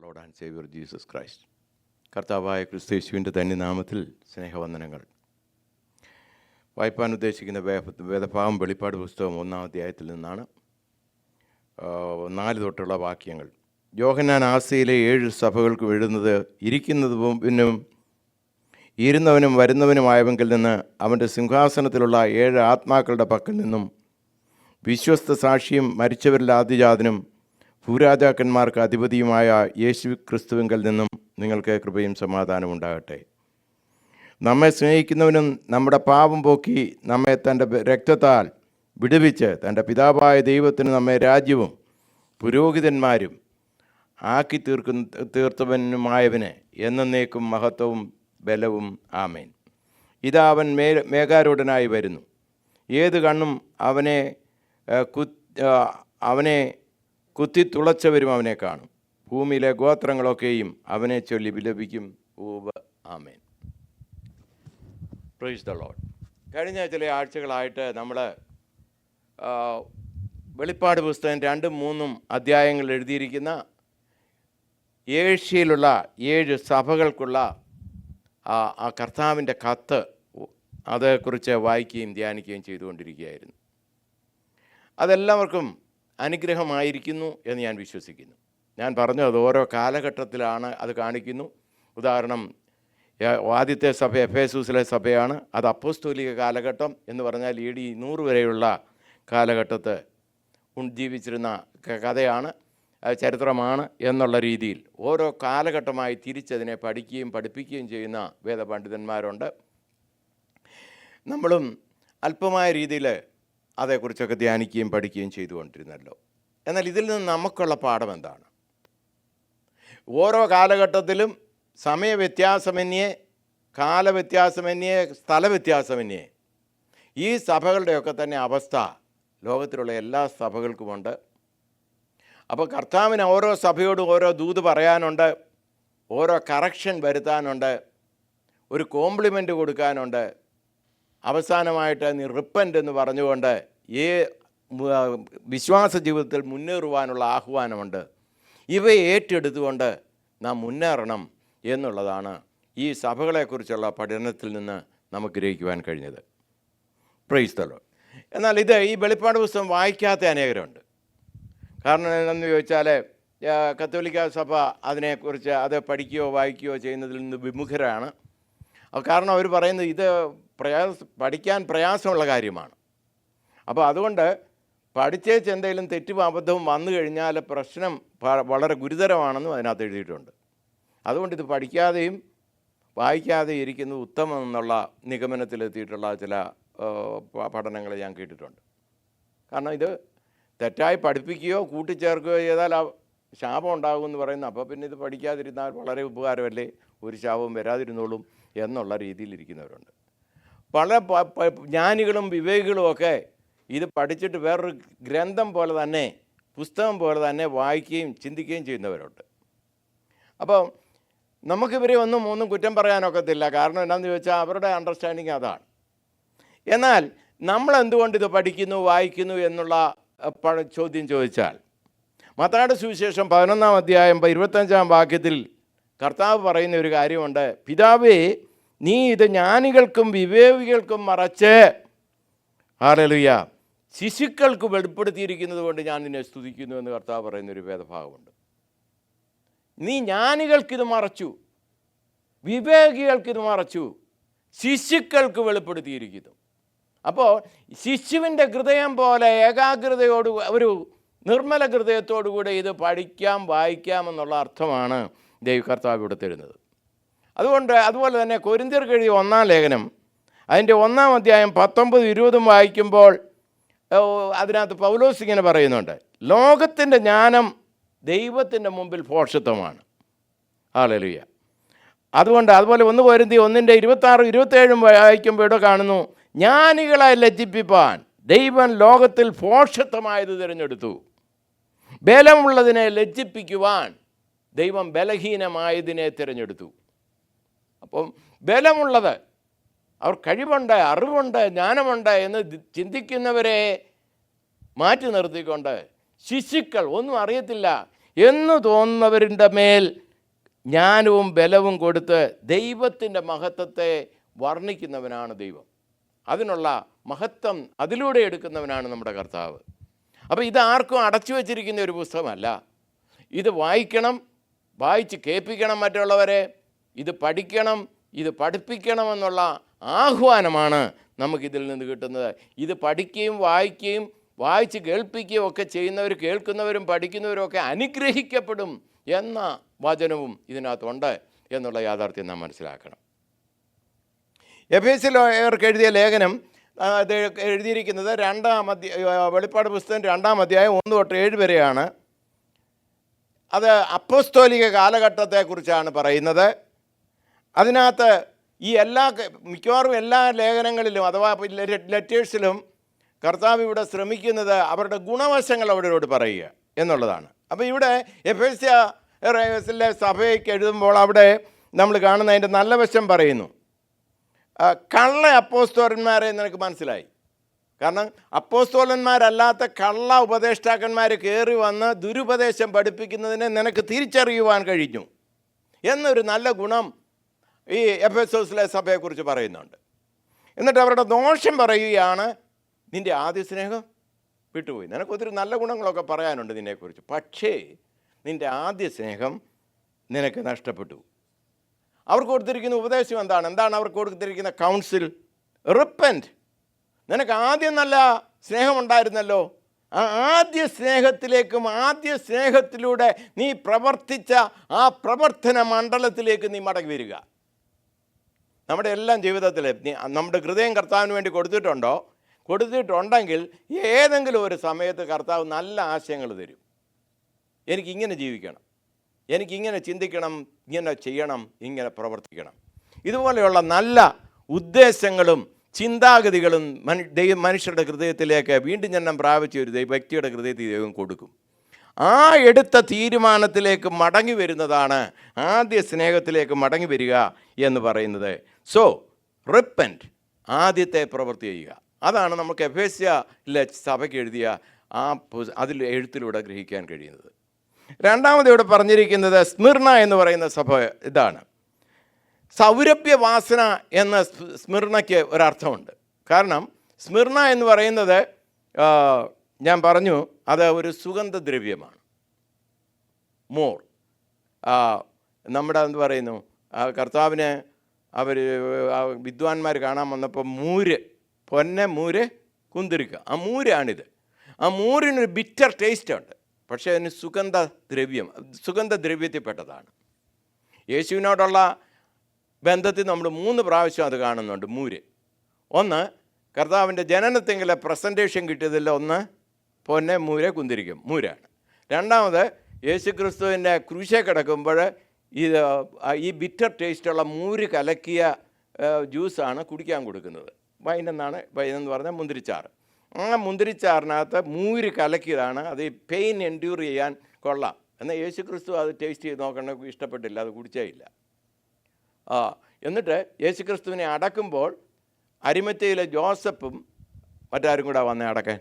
Lord and Saviour Jesus Christ. കർത്താവായ ക്രിസ്തുയേശുവിൻ്റെ തന്നെ നാമത്തിൽ സ്നേഹവന്ദനങ്ങൾ. വായിപ്പാൻ ഉദ്ദേശിക്കുന്ന വേദഭാഗം വെളിപ്പാട് പുസ്തകം 1-ാം അധ്യായത്തിൽ നിന്നാണ് 4 തൊട്ടുള്ള വാക്യങ്ങൾ. യോഹന്നാൻ ആസിയയിലെ 7 സഭകൾക്ക് എഴുതുന്നത്, ഇരിക്കുന്നതിനും ഇരുന്നവനും വരുന്നവനുമായവങ്കിൽ നിന്ന് അവൻ്റെ സിംഹാസനത്തിലുള്ള 7 ആത്മാക്കളുടെ പക്കൽ നിന്നും വിശ്വസ്ത സാക്ഷിയും മരിച്ചവരിൽ ആദിജാതനും ഭൂരാജാക്കന്മാർക്ക് അധിപതിയുമായ യേശു ക്രിസ്തുവിങ്കൽ നിന്നും നിങ്ങൾക്ക് കൃപയും സമാധാനവും ഉണ്ടാകട്ടെ. നമ്മെ സ്നേഹിക്കുന്നവനും നമ്മുടെ പാപം പോക്കി നമ്മെ തൻ്റെ രക്തത്താൽ വിടുവിച്ച് തൻ്റെ പിതാവായ ദൈവത്തിന് നമ്മെ രാജ്യവും പുരോഹിതന്മാരും ആക്കി തീർത്തവനുമായവന് എന്നേക്കും മഹത്വവും ബലവും ആമേൻ. ഇതാ അവൻ മേഘാരൂഢനായി വരുന്നു. ഏത് കണ്ണും അവനെ കുത്തി തുളച്ചവരും അവനെ കാണും. ഭൂമിയിലെ ഗോത്രങ്ങളൊക്കെയും അവനെ ചൊല്ലി വിലപിക്കും. ആമേൻ. Praise the Lord. കഴിഞ്ഞ ചില ആഴ്ചകളായിട്ട് നമ്മൾ വെളിപ്പാട് പുസ്തകം 2-3 അധ്യായങ്ങൾ എഴുതിയിരിക്കുന്ന ഏഷ്യയിലുള്ള 7 സഭകൾക്കുള്ള ആ കർത്താവിൻ്റെ കത്ത് അതേക്കുറിച്ച് വായിക്കുകയും ധ്യാനിക്കുകയും ചെയ്തുകൊണ്ടിരിക്കുകയായിരുന്നു. അതെല്ലാവർക്കും അനുഗ്രഹമായിരിക്കുന്നു എന്ന് ഞാൻ വിശ്വസിക്കുന്നു. ഞാൻ പറഞ്ഞത് ഓരോ കാലഘട്ടത്തിലാണ് അത് കാണിക്കുന്നു. ഉദാഹരണം, ആദ്യത്തെ സഭ എഫേസൂസിലെ സഭയാണ്. അത് അപ്പോസ്തോലിക കാലഘട്ടം എന്ന് പറഞ്ഞാൽ AD 100 വരെയുള്ള കാലഘട്ടത്ത് ജീവിച്ചിരുന്ന കഥയാണ്, ചരിത്രമാണ് എന്നുള്ള രീതിയിൽ ഓരോ കാലഘട്ടമായി തിരിച്ചതിനെ പഠിക്കുകയും പഠിപ്പിക്കുകയും ചെയ്യുന്ന വേദപണ്ഡിതന്മാരുണ്ട്. നമ്മളും അല്പമായ രീതിയിൽ അതേക്കുറിച്ചൊക്കെ ധ്യാനിക്കുകയും പഠിക്കുകയും ചെയ്തുകൊണ്ടിരുന്നല്ലോ. എന്നാൽ ഇതിൽ നിന്ന് നമുക്കുള്ള പാഠം എന്താണ്? ഓരോ കാലഘട്ടത്തിലും സമയവ്യത്യാസമന്യേ, കാലവ്യത്യാസമന്യേ, സ്ഥലവ്യത്യാസമന്യേ ഈ സഭകളുടെയൊക്കെ തന്നെ അവസ്ഥ ലോകത്തിലുള്ള എല്ലാ സഭകൾക്കുമുണ്ട്. അപ്പോൾ കർത്താവിന് ഓരോ സഭയോടും ഓരോ ദൂത് പറയാനുണ്ട്, ഓരോ കറക്ഷൻ വരുത്താനുണ്ട്, ഒരു കോംപ്ലിമെൻ്റ് കൊടുക്കാനുണ്ട്. അവസാനമായിട്ട് നീ റിപ്പൻ്റ് എന്ന് പറഞ്ഞുകൊണ്ട് വിശ്വാസ ജീവിതത്തിൽ മുന്നേറുവാനുള്ള ആഹ്വാനമുണ്ട്. ഇവയെ ഏറ്റെടുത്തുകൊണ്ട് നാം മുന്നേറണം എന്നുള്ളതാണ് ഈ സഭകളെക്കുറിച്ചുള്ള പഠനത്തിൽ നിന്ന് നമുക്ക് ഗ്രഹിക്കുവാൻ കഴിഞ്ഞത്. Price the Lord. എന്നാൽ ഈ വെളിപ്പാട് പുസ്തകം വായിക്കാത്ത അനേകരുണ്ട്. കാരണം എന്താണെന്ന് ചോദിച്ചാൽ കത്തോലിക്ക സഭ അതിനെക്കുറിച്ച് അത് പഠിക്കുകയോ വായിക്കുകയോ ചെയ്യുന്നതിൽ നിന്ന് വിമുഖരാണ്. കാരണം അവർ പറയുന്നത് ഇത് പഠിക്കാൻ പ്രയാസമുള്ള കാര്യമാണ്. അപ്പോൾ അതുകൊണ്ട് പഠിച്ചേച്ച് എന്തെങ്കിലും തെറ്റും അബദ്ധവും വന്നു കഴിഞ്ഞാൽ പ്രശ്നം വളരെ ഗുരുതരമാണെന്നും അതിനകത്ത് എഴുതിയിട്ടുണ്ട്. അതുകൊണ്ട് ഇത് പഠിക്കാതെയും വായിക്കാതെയും ഇരിക്കുന്നത് ഉത്തമം എന്നുള്ള നിഗമനത്തിലെത്തിയിട്ടുള്ള ചില പഠനങ്ങൾ ഞാൻ കേട്ടിട്ടുണ്ട്. കാരണം ഇത് തെറ്റായി പഠിപ്പിക്കുകയോ കൂട്ടിച്ചേർക്കുകയോ ചെയ്താൽ ശാപം ഉണ്ടാകുമെന്ന് പറയുന്നു. അപ്പോൾ പിന്നെ ഇത് പഠിക്കാതിരുന്നാൽ വളരെ ഉപകാരമല്ലേ, ഒരു ശാപവും വരാതിരുന്നോളും എന്നുള്ള രീതിയിലിരിക്കുന്നവരുണ്ട്. പല ജ്ഞാനികളും വിവേകികളുമൊക്കെ ഇത് പഠിച്ചിട്ട് വേറൊരു ഗ്രന്ഥം പോലെ തന്നെ, പുസ്തകം പോലെ തന്നെ വായിക്കുകയും ചിന്തിക്കുകയും ചെയ്യുന്നവരുണ്ട്. അപ്പോൾ നമുക്കിവരെ ഒന്നും കുറ്റം പറയാനൊക്കത്തില്ല. കാരണം എന്താണെന്ന് ചോദിച്ചാൽ അവരുടെ അണ്ടർസ്റ്റാൻഡിങ് അതാണ്. എന്നാൽ നമ്മൾ എന്തുകൊണ്ട് ഇത് പഠിക്കുന്നു വായിക്കുന്നു എന്നുള്ള ചോദ്യം ചോദിച്ചാൽ, മത്തായിയുടെ സുവിശേഷം 11-ാം അധ്യായം 25-ാം വാക്യത്തിൽ കർത്താവ് പറയുന്ന ഒരു കാര്യമുണ്ട്. പിതാവേ, നീ ഇത് ജ്ഞാനികൾക്കും വിവേകികൾക്കും മറച്ച് ഹല്ലേലൂയ ശിശുക്കൾക്ക് വെളിപ്പെടുത്തിയിരിക്കുന്നത് കൊണ്ട് ഞാൻ നിന്നെ സ്തുതിക്കുന്നു എന്ന് കർത്താവ് പറയുന്നൊരു വേദഭാഗമുണ്ട്. നീ ജ്ഞാനികൾക്കിത് മറച്ചു, വിവേകികൾക്കിത് മറച്ചു, ശിശുക്കൾക്ക് വെളിപ്പെടുത്തിയിരിക്കുന്നു. അപ്പോൾ ശിശുവിൻ്റെ ഹൃദയം പോലെ ഏകാഗ്രതയോട്, ഒരു നിർമ്മല ഹൃദയത്തോടുകൂടെ ഇത് പഠിക്കാം വായിക്കാം എന്നുള്ള അർത്ഥമാണ് കർത്താവ് ഇവിടെ തരുന്നത്. അതുപോലെ തന്നെ കൊരിന്ത്യർക്ക് എഴുതിയ 1-ാം ലേഖനം അതിൻ്റെ 1-ാം അധ്യായം 19-20 വായിക്കുമ്പോൾ അതിനകത്ത് പൗലോസ് ഇങ്ങനെ പറയുന്നുണ്ട്, ലോകത്തിൻ്റെ ജ്ഞാനം ദൈവത്തിൻ്റെ മുമ്പിൽ ഭോഷത്വമാണ്. ഹല്ലേലൂയ. അതുപോലെ 1 കൊരിന്ത്യർ 1:26-27 വായിക്കുമ്പോൾ ഇവിടെ കാണുന്നു, ജ്ഞാനികളെ ലജ്ജിപ്പിപ്പാൻ ദൈവം ലോകത്തിൽ ഭോഷത്വമായത് തിരഞ്ഞെടുത്തു, ബലമുള്ളതിനെ ലജ്ജിപ്പിക്കുവാൻ ദൈവം ബലഹീനമായതിനെ തിരഞ്ഞെടുത്തു. അപ്പം ബലമുള്ളത്, അവർ കഴിവുണ്ട്, അറിവുണ്ട്, ജ്ഞാനമുണ്ട് എന്ന് ചിന്തിക്കുന്നവരെ മാറ്റി നിർത്തിക്കൊണ്ട് ശിശുക്കൾ, ഒന്നും അറിയത്തില്ല, എന്ന് തോന്നുന്നവരുടെ മേൽ ജ്ഞാനവും ബലവും കൊടുത്ത് ദൈവത്തിൻ്റെ മഹത്വത്തെ വർണ്ണിക്കുന്നവനാണ് ദൈവം. അതിനുള്ള മഹത്വം അതിലൂടെ എടുക്കുന്നവനാണ് നമ്മുടെ കർത്താവ്. അപ്പോൾ ഇത് ആർക്കും അടച്ചു വച്ചിരിക്കുന്ന ഒരു പുസ്തകമല്ല. ഇത് വായിക്കണം, വായിച്ച് കേൾപ്പിക്കണം മറ്റുള്ളവരെ, ഇത് പഠിക്കണം, ഇത് പഠിപ്പിക്കണമെന്നുള്ള ആഹ്വാനമാണ് നമുക്കിതിൽ നിന്ന് കിട്ടുന്നത്. ഇത് പഠിക്കുകയും വായിക്കുകയും വായിച്ച് കേൾപ്പിക്കുകയും ഒക്കെ ചെയ്യുന്നവർ, കേൾക്കുന്നവരും പഠിക്കുന്നവരും ഒക്കെ അനുഗ്രഹിക്കപ്പെടും എന്ന വചനവും ഇതിനകത്തുണ്ട് എന്നുള്ള യാഥാർത്ഥ്യം നാം മനസ്സിലാക്കണം. എഫേസ്യർക്ക് എഴുതിയ ലേഖനം അത് എഴുതിയിരിക്കുന്നത് വെളിപ്പാട് പുസ്തകം 2-ാം അധ്യായം 1 തൊട്ട് 7 വരെയാണ്. അത് അപ്പോസ്തോലിക കാലഘട്ടത്തെക്കുറിച്ചാണ് പറയുന്നത്. അതിനകത്ത് ഈ മിക്കവാറും എല്ലാ ലേഖനങ്ങളിലും അഥവാ ലെറ്റേഴ്സിലും കർത്താവ് ഇവിടെ ശ്രമിക്കുന്നത് അവരുടെ ഗുണവശങ്ങൾ അവരോട് പറയുക എന്നുള്ളതാണ്. അപ്പോൾ ഇവിടെ എഫേസ്യയിലെ സഭയ്ക്ക് എഴുതുമ്പോൾ അവിടെ നമ്മൾ കാണുന്ന അതിൻ്റെ നല്ല വശം പറയുന്നു. കള്ള അപ്പോസ്തലന്മാരെ നിനക്ക് മനസ്സിലായി. കാരണം അപ്പോസ്തലന്മാരല്ലാത്ത കള്ള ഉപദേഷ്ടാക്കന്മാർ കയറി വന്ന് ദുരുപദേശം പഠിപ്പിക്കുന്നതിനെ നിനക്ക് തിരിച്ചറിയുവാൻ കഴിഞ്ഞു എന്നൊരു നല്ല ഗുണം ഈ എഫേസോസിലെ സഭയെക്കുറിച്ച് പറയുന്നുണ്ട്. എന്നിട്ട് അവരുടെ ദോഷം പറയുകയാണ്, നിൻ്റെ ആദ്യ സ്നേഹം വിട്ടുപോയി. നിനക്ക് ഒത്തിരി നല്ല ഗുണങ്ങളൊക്കെ പറയാനുണ്ട് നിന്നെക്കുറിച്ച്, പക്ഷേ നിൻ്റെ ആദ്യ സ്നേഹം നിനക്ക് നഷ്ടപ്പെട്ടു. അവർക്ക് കൊടുത്തിരിക്കുന്ന ഉപദേശം എന്താണ് അവർക്ക് കൊടുത്തിരിക്കുന്ന കൗൺസിൽ? റിപ്പന്റ്. നിനക്ക് ആദ്യം നല്ല സ്നേഹമുണ്ടായിരുന്നല്ലോ, ആ ആദ്യ സ്നേഹത്തിലേക്കും ആദ്യ സ്നേഹത്തിലൂടെ നീ പ്രവർത്തിച്ച ആ പ്രവർത്തന മണ്ഡലത്തിലേക്ക് നീ മടങ്ങി വരിക. നമ്മുടെ എല്ലാം ജീവിതത്തിൽ നമ്മുടെ ഹൃദയം കർത്താവിന് വേണ്ടി കൊടുത്തിട്ടുണ്ടെങ്കിൽ ഏതെങ്കിലും ഒരു സമയത്ത് കർത്താവ് നല്ല ആശയങ്ങൾ തരും. എനിക്കിങ്ങനെ ജീവിക്കണം, എനിക്കിങ്ങനെ ചിന്തിക്കണം, ഇങ്ങനെ ചെയ്യണം, ഇങ്ങനെ പ്രവർത്തിക്കണം. ഇതുപോലെയുള്ള നല്ല ഉദ്ദേശങ്ങളും ചിന്താഗതികളും മനുഷ്യരുടെ ഹൃദയത്തിലേക്ക് വീണ്ടും ജന്മം പ്രാപിച്ച ഒരു വ്യക്തിയുടെ ഹൃദയത്തിൽ ദൈവം കൊടുക്കും. ആ എടുത്ത തീരുമാനത്തിലേക്ക് മടങ്ങി വരുന്നതാണ് ആദ്യ സ്നേഹത്തിലേക്ക് മടങ്ങി വരിക എന്ന് പറയുന്നത്. സോ റിപ്പന്റ്, ആദ്യത്തെ പ്രവൃത്തി ചെയ്യുക. അതാണ് നമുക്ക് എഫേസ്യയിലെ സഭയ്ക്ക് എഴുതിയ അതിൽ എഴുത്തിലൂടെ ഗ്രഹിക്കാൻ കഴിയുന്നത്. രണ്ടാമത് ഇവിടെ പറഞ്ഞിരിക്കുന്നത് സ്മിർന എന്ന് പറയുന്ന സഭ ഇതാണ്. സൗരഭ്യവാസന എന്ന സ്മിർണയ്ക്ക് ഒരർത്ഥമുണ്ട്. കാരണം സ്മിർന എന്ന് പറയുന്നത് ഞാൻ പറഞ്ഞു അത് ഒരു സുഗന്ധദ്രവ്യമാണ്. മോർ നമ്മുടെ എന്ത് പറയുന്നു, കർത്താവിന് അവർ വിദ്വാൻമാർ കാണാൻ വന്നപ്പോൾ മൂര് കുന്തിരിക്ക, ആ മൂരാണിത്. ആ മൂരിനൊരു ബിറ്റർ ടേസ്റ്റ് ഉണ്ട്, പക്ഷേ അതിന് സുഗന്ധദ്രവ്യത്തിൽപ്പെട്ടതാണ്. യേശുവിനോടുള്ള ബന്ധത്തിൽ നമ്മൾ 3 പ്രാവശ്യം അത് കാണുന്നുണ്ട്. ഒന്ന് കർത്താവിൻ്റെ ജനനത്തെങ്കിലെ പ്രസൻറ്റേഷൻ കിട്ടിയതിൽ ഒന്ന് മൂരാണ്. രണ്ടാമത് യേശുക്രിസ്തുവിൻ്റെ ക്രൂശെ കിടക്കുമ്പോൾ ഈ ബിറ്റർ ടേസ്റ്റുള്ള മൂര് കലക്കിയ ജ്യൂസാണ് കുടിക്കാൻ കൊടുക്കുന്നത്. വൈനെന്ന് പറഞ്ഞാൽ മുന്തിരിച്ചാറ്. ആ മുന്തിരിച്ചാറിനകത്ത് മൂര് കലക്കിയതാണ്. അത് പെയിൻ എൻഡ്യൂർ ചെയ്യാൻ കൊള്ളാം. എന്നാൽ യേശുക്രിസ്തു അത് ടേസ്റ്റ് ചെയ്ത് നോക്കണ ഇഷ്ടപ്പെട്ടില്ല, അത് കുടിച്ചേ ഇല്ല. എന്നിട്ട് യേശുക്രിസ്തുവിനെ അടക്കുമ്പോൾ അരിമത്തയിലെ ജോസഫും മറ്റാരും കൂടെ വന്നേ അടക്കാൻ,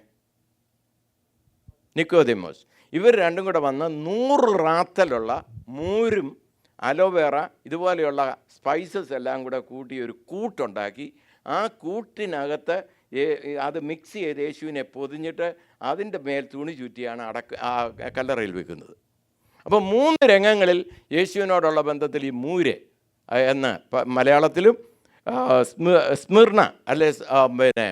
നിക്കോദെമോസ്, ഇവർ രണ്ടും കൂടെ വന്ന് 100 റാത്തലുള്ള മൂരും അലോവേറ ഇതുപോലെയുള്ള സ്പൈസസ് എല്ലാം കൂടെ കൂട്ടി ഒരു കൂട്ടുണ്ടാക്കി ആ കൂട്ടിനകത്ത് അത് മിക്സ് ചെയ്ത് യേശുവിനെ പൊതിഞ്ഞിട്ട് അതിൻ്റെ മേൽ തുണി ചുറ്റിയാണ് കല്ലറയിൽ വെക്കുന്നത്. അപ്പോൾ 3 രംഗങ്ങളിൽ യേശുവിനോടുള്ള ബന്ധത്തിൽ ഈ മൂര് എന്ന് മലയാളത്തിലും സ്മിർണ അല്ലെ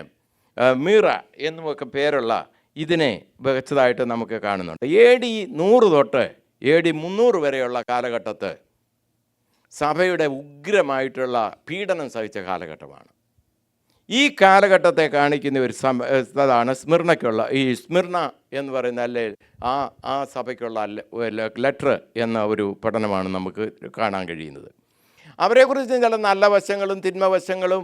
മീറ എന്നുമൊക്കെ പേരുള്ള ഇതിനെ വെച്ചതായിട്ട് നമുക്ക് കാണുന്നുണ്ട്. AD 100 തൊട്ട് AD 300 വരെയുള്ള കാലഘട്ടത്ത് സഭയുടെ ഉഗ്രമായിട്ടുള്ള പീഡനം സഹിച്ച കാലഘട്ടമാണ്. ഈ കാലഘട്ടത്തെ കാണിക്കുന്ന ഒരു അതാണ് സ്മിർണയ്ക്കുള്ള ഈ സ്മിർണ എന്ന് പറയുന്ന അല്ലെ ആ സഭയ്ക്കുള്ള ലെറ്റർ എന്ന ഒരു പഠനമാണ് നമുക്ക് കാണാൻ കഴിയുന്നത്. അവരെക്കുറിച്ച് ചില നല്ല വശങ്ങളും തിന്മവശങ്ങളും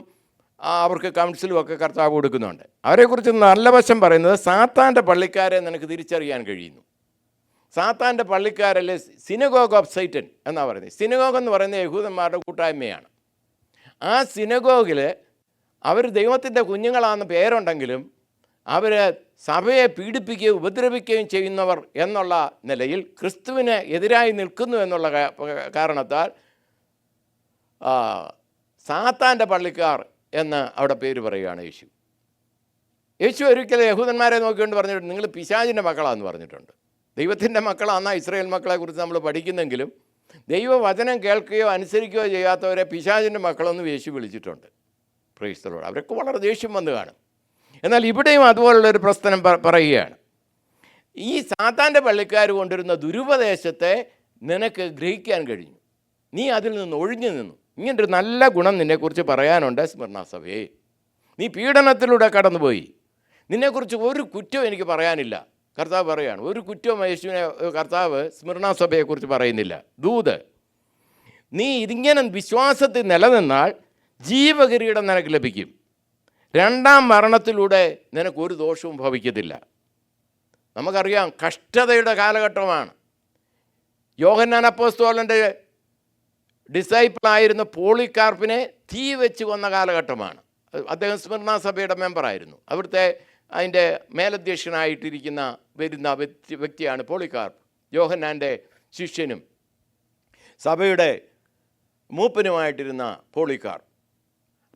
അവർക്ക് കൗൺസിലും ഒക്കെ കർത്താവ് കൊടുക്കുന്നുണ്ട്. അവരെക്കുറിച്ച് നല്ല വശം പറയുന്നത് സാത്താൻ്റെ പള്ളിക്കാരെ നിനക്ക് തിരിച്ചറിയാൻ കഴിയുന്നു. സാത്താൻ്റെ പള്ളിക്കാരല്ലേ സിനഗോഗ് ഓഫ് സൈറ്റൻ എന്നാണ് പറയുന്നത്. സിനഗോഗ് എന്ന് പറയുന്നത് യഹൂദന്മാരുടെ കൂട്ടായ്മയാണ്. ആ സിനഗോഗിൽ അവർ ദൈവത്തിൻ്റെ കുഞ്ഞുങ്ങളാണെന്ന് പേരുണ്ടെങ്കിലും അവർ സഭയെ പീഡിപ്പിക്കുകയും ഉപദ്രവിക്കുകയും ചെയ്യുന്നവർ എന്നുള്ള നിലയിൽ ക്രിസ്തുവിന് എതിരായി നിൽക്കുന്നു എന്നുള്ള കാരണത്താൽ സാത്താൻ്റെ പള്ളിക്കാർ എന്ന് അവിടെ പേര് പറയുകയാണ് യേശു. യേശു ഒരിക്കലും യഹൂദന്മാരെ നോക്കിക്കൊണ്ട് പറഞ്ഞിട്ടുണ്ട്, നിങ്ങൾ പിശാചിൻ്റെ മക്കളാണെന്ന് പറഞ്ഞിട്ടുണ്ട്. ദൈവത്തിൻ്റെ മക്കളാണെന്നാ ഇസ്രായേൽ മക്കളെക്കുറിച്ച് നമ്മൾ പഠിക്കുന്നെങ്കിലും ദൈവവചനം കേൾക്കുകയോ അനുസരിക്കുകയോ ചെയ്യാത്തവരെ പിശാചിൻ്റെ മക്കളെന്ന് യേശു വിളിച്ചിട്ടുണ്ട്. Price the Lord. അവരൊക്കെ വളരെ ദേഷ്യം വന്ന് കാണും. എന്നാൽ ഇവിടെയും അതുപോലുള്ളൊരു പ്രശ്നം പറയുകയാണ്. ഈ സാത്താൻ്റെ പള്ളിക്കാർ കൊണ്ടുവരുന്ന ദുരുപദേശത്തെ നിനക്ക് ഗ്രഹിക്കാൻ കഴിഞ്ഞു, നീ അതിൽ നിന്ന് ഒഴിഞ്ഞു നിന്നു. ഇങ്ങനൊരു നല്ല ഗുണം നിന്നെക്കുറിച്ച് പറയാനുണ്ട് സ്മിർനാ സഭയെ. നീ പീഡനത്തിലൂടെ കടന്നുപോയി, നിന്നെക്കുറിച്ച് ഒരു കുറ്റവും എനിക്ക് പറയാനില്ല. കർത്താവ് പറയുകയാണ്, ഒരു കുറ്റവും യേശുവിനെ കർത്താവ് സ്മിർനാ സഭയെക്കുറിച്ച് പറയുന്നില്ല. ദൂത്, നീ ഇതിങ്ങനെ വിശ്വാസത്തിൽ നിലനിന്നാൽ ജീവകിരീടം നിനക്ക് ലഭിക്കും, രണ്ടാം മരണത്തിലൂടെ നിനക്കൊരു ദോഷവും ഭവിക്കത്തില്ല. നമുക്കറിയാം, കഷ്ടതയുടെ കാലഘട്ടമാണ്. യോഹന്നാൻ അപ്പോസ്തലൻ്റെ ഡിസൈപ്പിളായിരുന്ന പോളികാർപ്പിനെ തീ വെച്ച് കൊന്ന കാലഘട്ടമാണ്. അദ്ദേഹം സ്മിർനാ സഭയുടെ മെമ്പറായിരുന്നു. അവിടുത്തെ അതിൻ്റെ മേലധ്യക്ഷനായിട്ടിരിക്കുന്ന വരുന്ന വ്യക്തിയാണ് പോളികാർപ്പ്, യോഹന്നാൻ്റെ ശിഷ്യനും സഭയുടെ മൂപ്പനുമായിട്ടിരുന്ന പോളികാർപ്പ്.